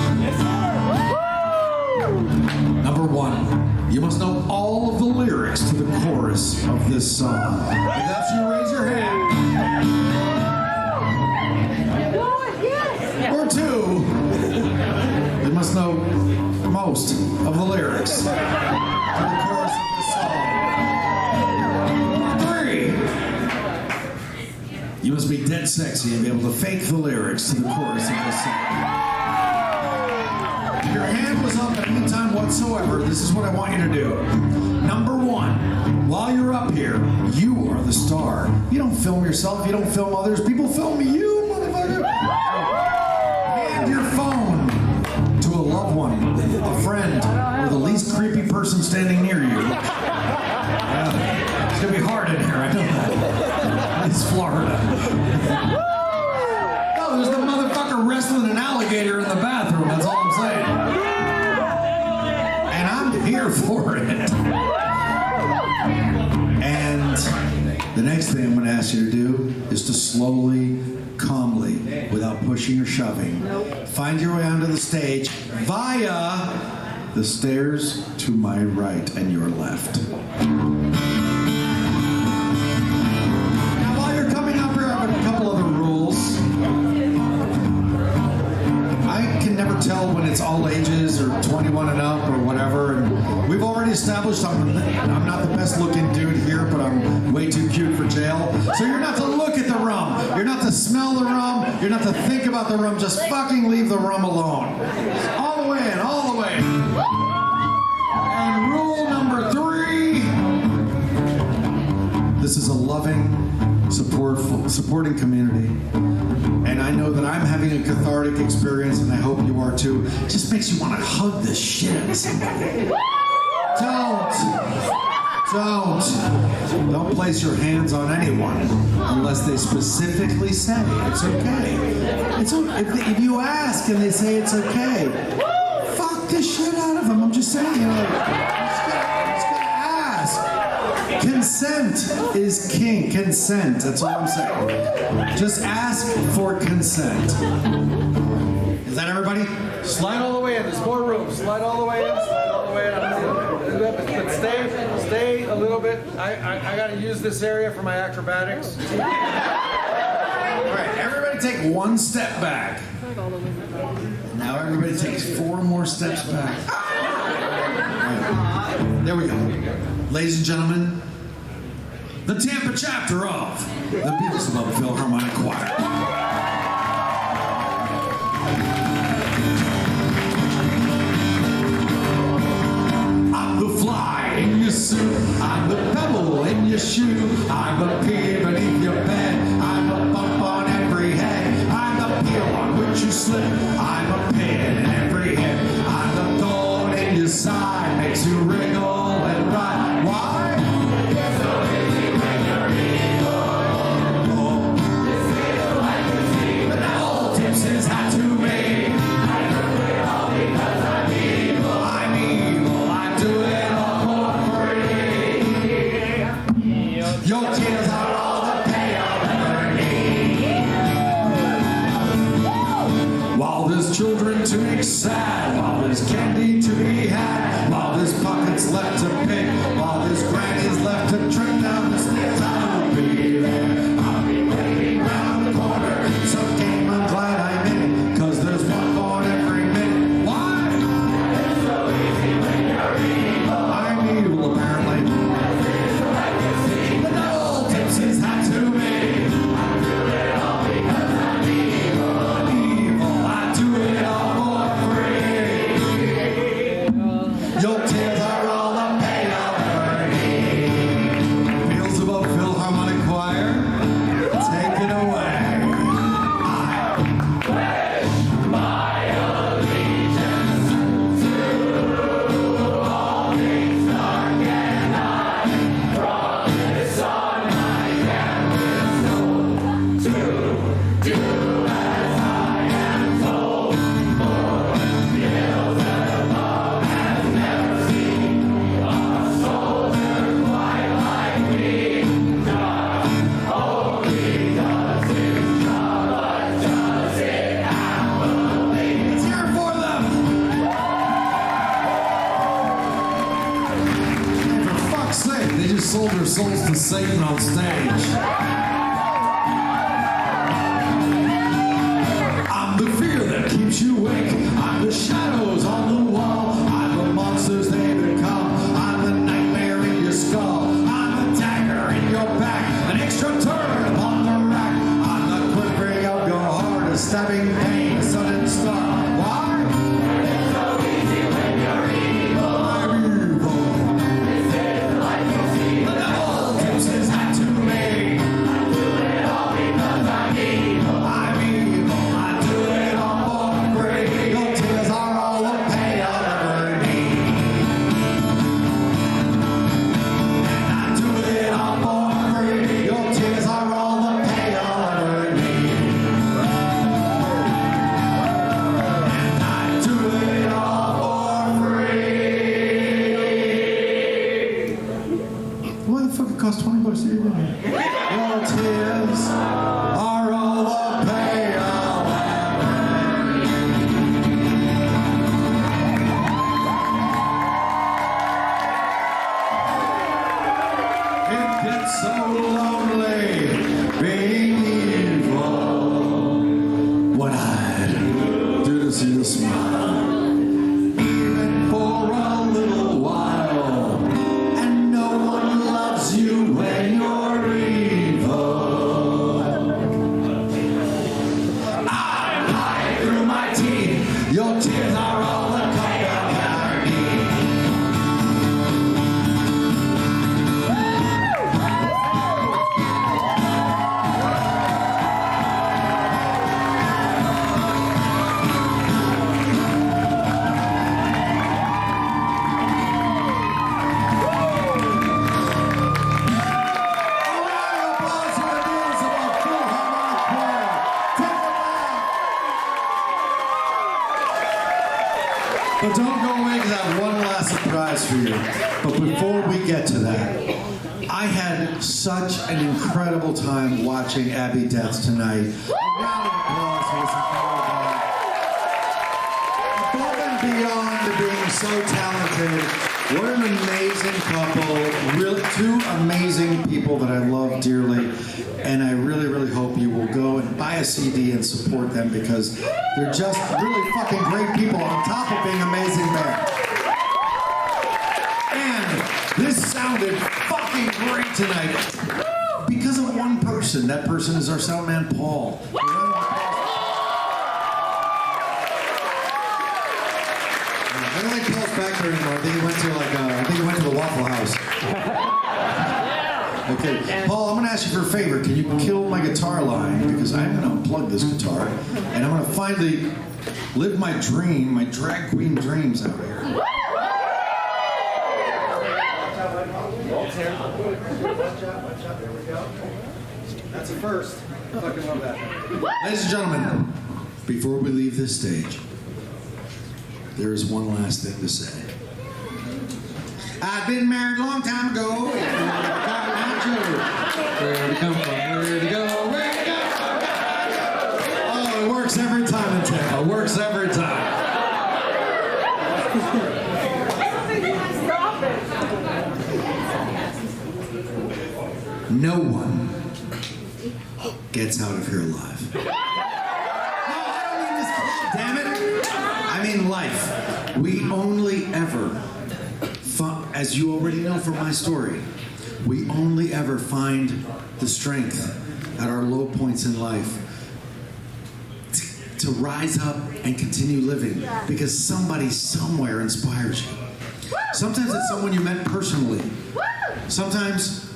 Number one, you must know all of the lyrics to the chorus of this song. If that's you, raise your hand. Or two, you must know most of the lyrics to the chorus of this song. Three, you must be dead sexy and be able to fake the lyrics to the chorus of this song. If your hand was up at any time whatsoever, this is what I want you to do. Number one, while you're up here, you are the star. You don't film yourself, you don't film others, people film you, motherfucker. Hand your phone to a loved one, a friend, or the least creepy person standing near you. It's gonna be hard in here, I know that. It's Florida. No, there's the motherfucker wrestling an alligator in the bathroom, that's all I'm saying. And I'm here for it. And the next thing I'm going to ask you to do is to slowly, calmly, without pushing or shoving, find your way onto the stage via the stairs to my right and your left. Now, while you're coming up here, I have a couple other rules. I can never tell when it's all ages or 21 and up or whatever. And we've already established I'm not the best looking dude here, but I'm way too cute for jail. So you're not to look at the rum. You're not to smell the rum. You're not to think about the rum. Just fucking leave the rum alone. All the way in, all the way. And rule number 3. The This is a loving, supporting community. And I know that I'm having a cathartic experience, and I hope you are too. It just makes you want to hug the shit out of somebody. Don't place your hands on anyone unless they specifically say it's okay. If you ask and they say it's okay, fuck the shit out of them. I'm just saying, you know, just gotta ask. Consent is king. Consent. That's all I'm saying. Just ask for consent. Is that everybody? Slide all the way in. There's more room. Slide all the way in. Slide all the way in. But stay a little bit. I got to use this area for my acrobatics. All right, everybody take one step back. Now everybody takes 4 more steps back. Right. There we go. Ladies and gentlemen, the Tampa chapter of the Beelzebub Philharmonic Choir. I'm the fly in your suit, I'm the pebble in your shoe, I'm a pea beneath your bed, I'm a bump on every head, I'm the peel on which you slip, I'm a pin in every hip, I'm the thorn in your side, makes you wriggle and ride. Why? It's so easy when you're evil. This feels like a sea, but that old tips his hat to me. I do it all because I'm evil. I'm evil, I do it all for free. Your tears are all the pay I'll ever need. While there's children to make sad, while there's candy to be had, while there's pockets left to pick, while there's grannies left to trip down the stairs, I'll be there. I'll be waiting round the corner. So game, I'm glad I'm in it, 'cause there's one born every minute. Why? It's so easy when you're evil. I'm evil, apparently. But that old tips his hat to me. I do it all because I'm evil. I'm evil, I do it all for free. Your tears are all the pay I'll ever need. Beelzebub Philharmonic Choir, take it away. Let's hear it for them. And for fuck's sake, they just sold their souls to Satan on stage. I'm the fear that keeps you awake. I'm the shadows on the wall. I'm the monsters they become. I'm the nightmare in your skull. I'm the dagger in your back. An extra turn upon the rack. I'm the quivering of your heart. A stabbing pain, a sudden start. Why? It's so easy when you're evil. I'm evil. This is the life you see. But the old tips his hat to me. I do it all because I'm evil. I'm evil. I do it all for free. Your tears are all the pay I'll ever need. And I do it all for free. Your tears are all the pay I'll ever need. And I do it all for free. Why the fuck it cost $20 to do that? Your tears are all the pay I'll ever need. It gets so lonely being evil. What I'd do to see you smile, even for a little while. And no one loves you when you're evil. I'm lying through my teeth. Your tears are all the kind I'll ever need. But before we get to that, I had such an incredible time watching Abbey Death tonight. A round of applause for this incredible band. Above and beyond being so talented, what an amazing couple. Really, two amazing people that I love dearly. And I really, really hope you will go and buy a CD and support them because they're just really fucking great people on top of being amazing band. And this sounded fucking great tonight because of one person. That person is our sound man, Paul. I don't think Paul's back there anymore. I think he went to the Waffle House. Okay, Paul, I'm going to ask you for a favor. Can you kill my guitar line? Because I'm going to unplug this guitar, and I'm going to finally live my dream, my drag queen dreams out here. That's a first. I fucking love that. Ladies and gentlemen, before we leave this stage, there is one last thing to say. I've been married a long time ago. Where to come from? Where to go? Where to go? Oh, it works every time in Tampa. It works every time. No one gets out of here alive. No, I don't mean this club, damn it. I mean life. We only ever, as you already know from my story, we only ever find the strength at our low points in life to rise up and continue living because somebody somewhere inspires you. Sometimes it's someone you met personally. Sometimes,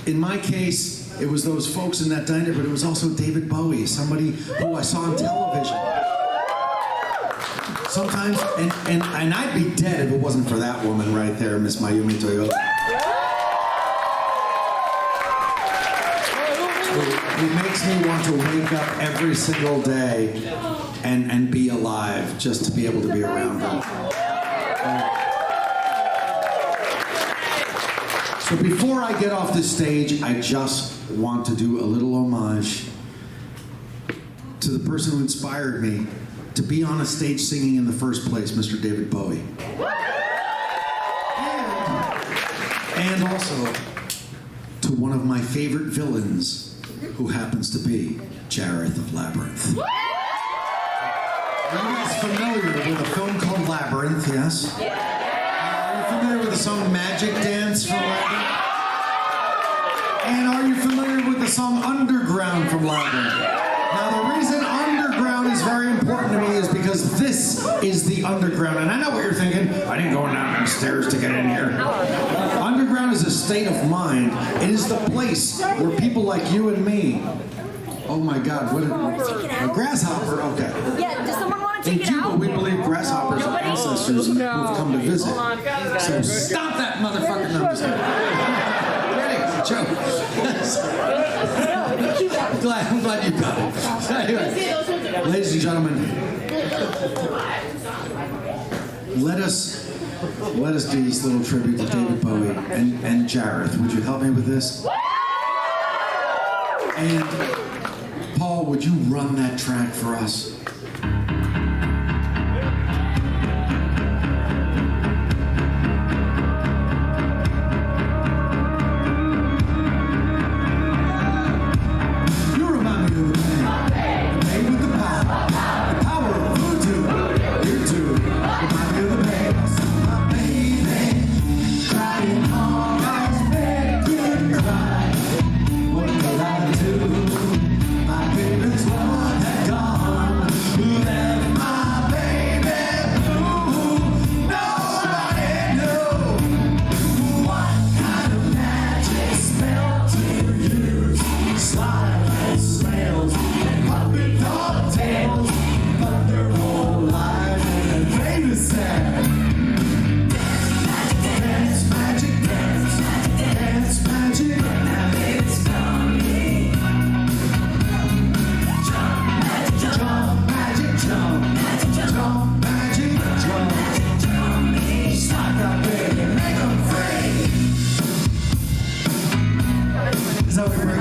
in my case, it was those folks in that diner, but it was also David Bowie, somebody who I saw on television. Sometimes, and I'd be dead if it wasn't for that woman right there, Miss Mayumi Toyota. It makes me want to wake up every single day and be alive just to be able to be around her. So before I get off this stage, I just want to do a little homage to the person who inspired me to be on a stage singing in the first place, Mr. David Bowie. And also to one of my favorite villains, who happens to be Jareth of Labyrinth. Are you guys familiar with a film called Labyrinth, yes? Are you familiar with the song Magic Dance from Labyrinth? And are you familiar with the song Underground from Labyrinth? Now the reason Underground is very important to me is because this is the Underground. And I know what you're thinking. I didn't go down the stairs to get in here. Underground is a state of mind. It is the place where people like you and me. Oh my God, what a grasshopper, okay. Yeah, does someone want to In take it Cuba, out? we believe grasshoppers are ancestors who've come to visit. So stop that motherfucker. No, I'm just kidding. Ready? Joe. I'm glad you got it. Anyway, ladies and gentlemen, let us do this little tribute to David Bowie and Jareth. Would you help me with this? And Paul, would you run that track for us? You remind me of the band. The band with the power of voodoo. You too. Remind me of the band. My baby, crying hard, eyes red, couldn't cry. What could I do? My baby's one had gone.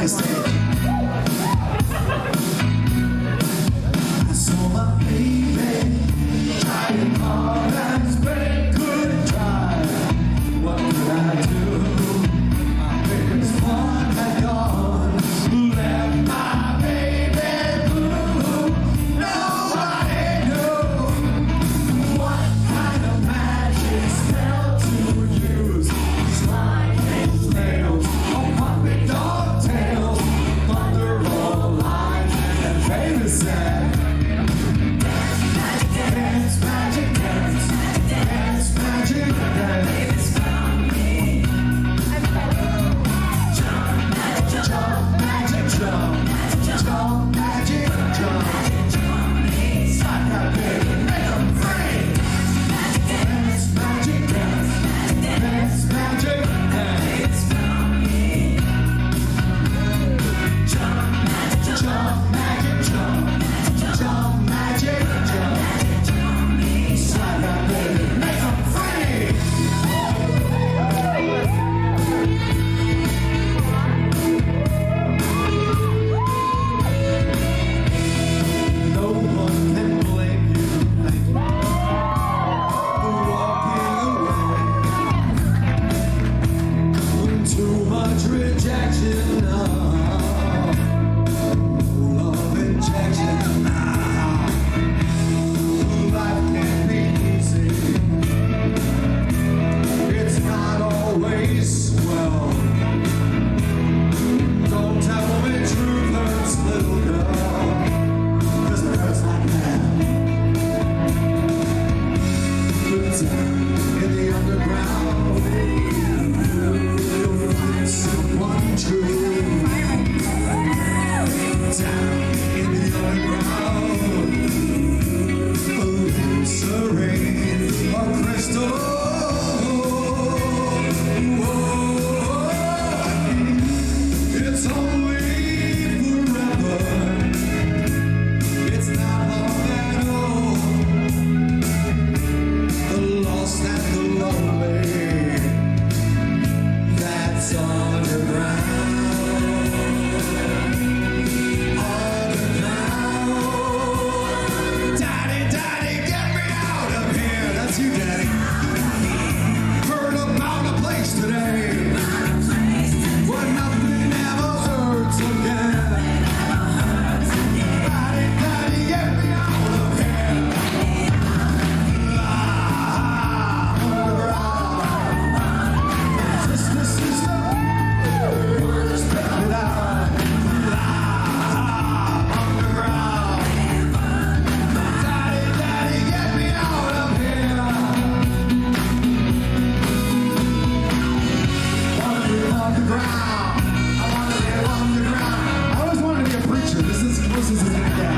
the stage. I saw my baby driving hard as brake could drive. What could I do? My baby's fun had gone. Left my baby blue. Nobody knew what kind of magic spell to use. Sliding nails on puppet dog tails. Thunder all lines and baby said, dance magic dance, dance magic dance. Jump magic jump, jump magic jump. Slap that baby, make 'em free. Dance magic dance, dance magic dance. Jump magic jump, jump magic jump. Slap that baby, make 'em free. No one can blame you, thank you, for walking away. Too much rejection, love injection. Life can be easy. It's not always swell. Don't tell me truth hurts, little girl, 'cause it hurts like that. But down in the underground, you'll find someone true. Down in the underground, a little serene, a crystal. Whoa, it's only forever. It's not long at all. The lost and the lonely, that's underground. Daddy, daddy, get me out of here. That's you, daddy. Heard about a place today where nothing ever hurts again. Daddy, daddy, get me out of here. Underground. Sister, sister, spit it out. Underground. Daddy, daddy, get me out of here. Wanna live underground. I wanna live underground. I always wanted to be a preacher. This is as close as it's gonna get.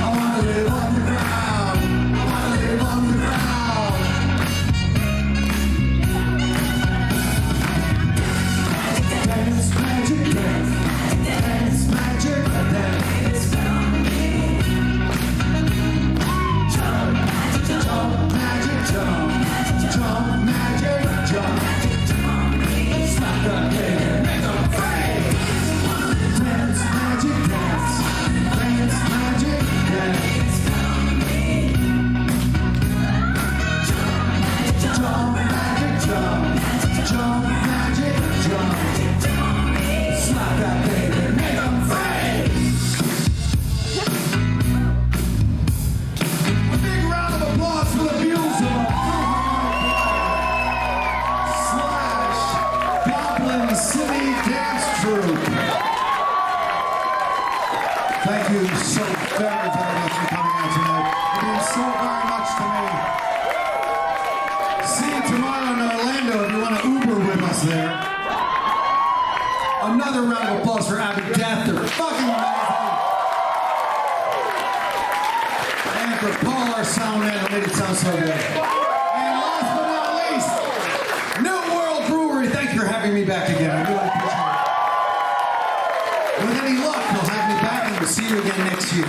I wanna live underground. I wanna live underground. Dance magic dance, dance magic dance. Jump magic jump, jump magic jump. Slap that baby, make 'em free. Dance magic dance, dance magic dance. Jump magic jump, jump magic jump. Slap that baby, make 'em free. A big round of applause for the Beelzebub / Goblin City Dance Troupe. Thank you so very, very much for coming out tonight. It means so very much to me. See you tomorrow in Orlando if you want to Uber with us there. Another round of applause for Abbey Death. They're fucking amazing. And for Paul, our sound man, who made it sound so good. And last but not least, New World Brewery. Thank you for having me back again. I really appreciate it. With any luck, you'll have me back and we'll see you again next year.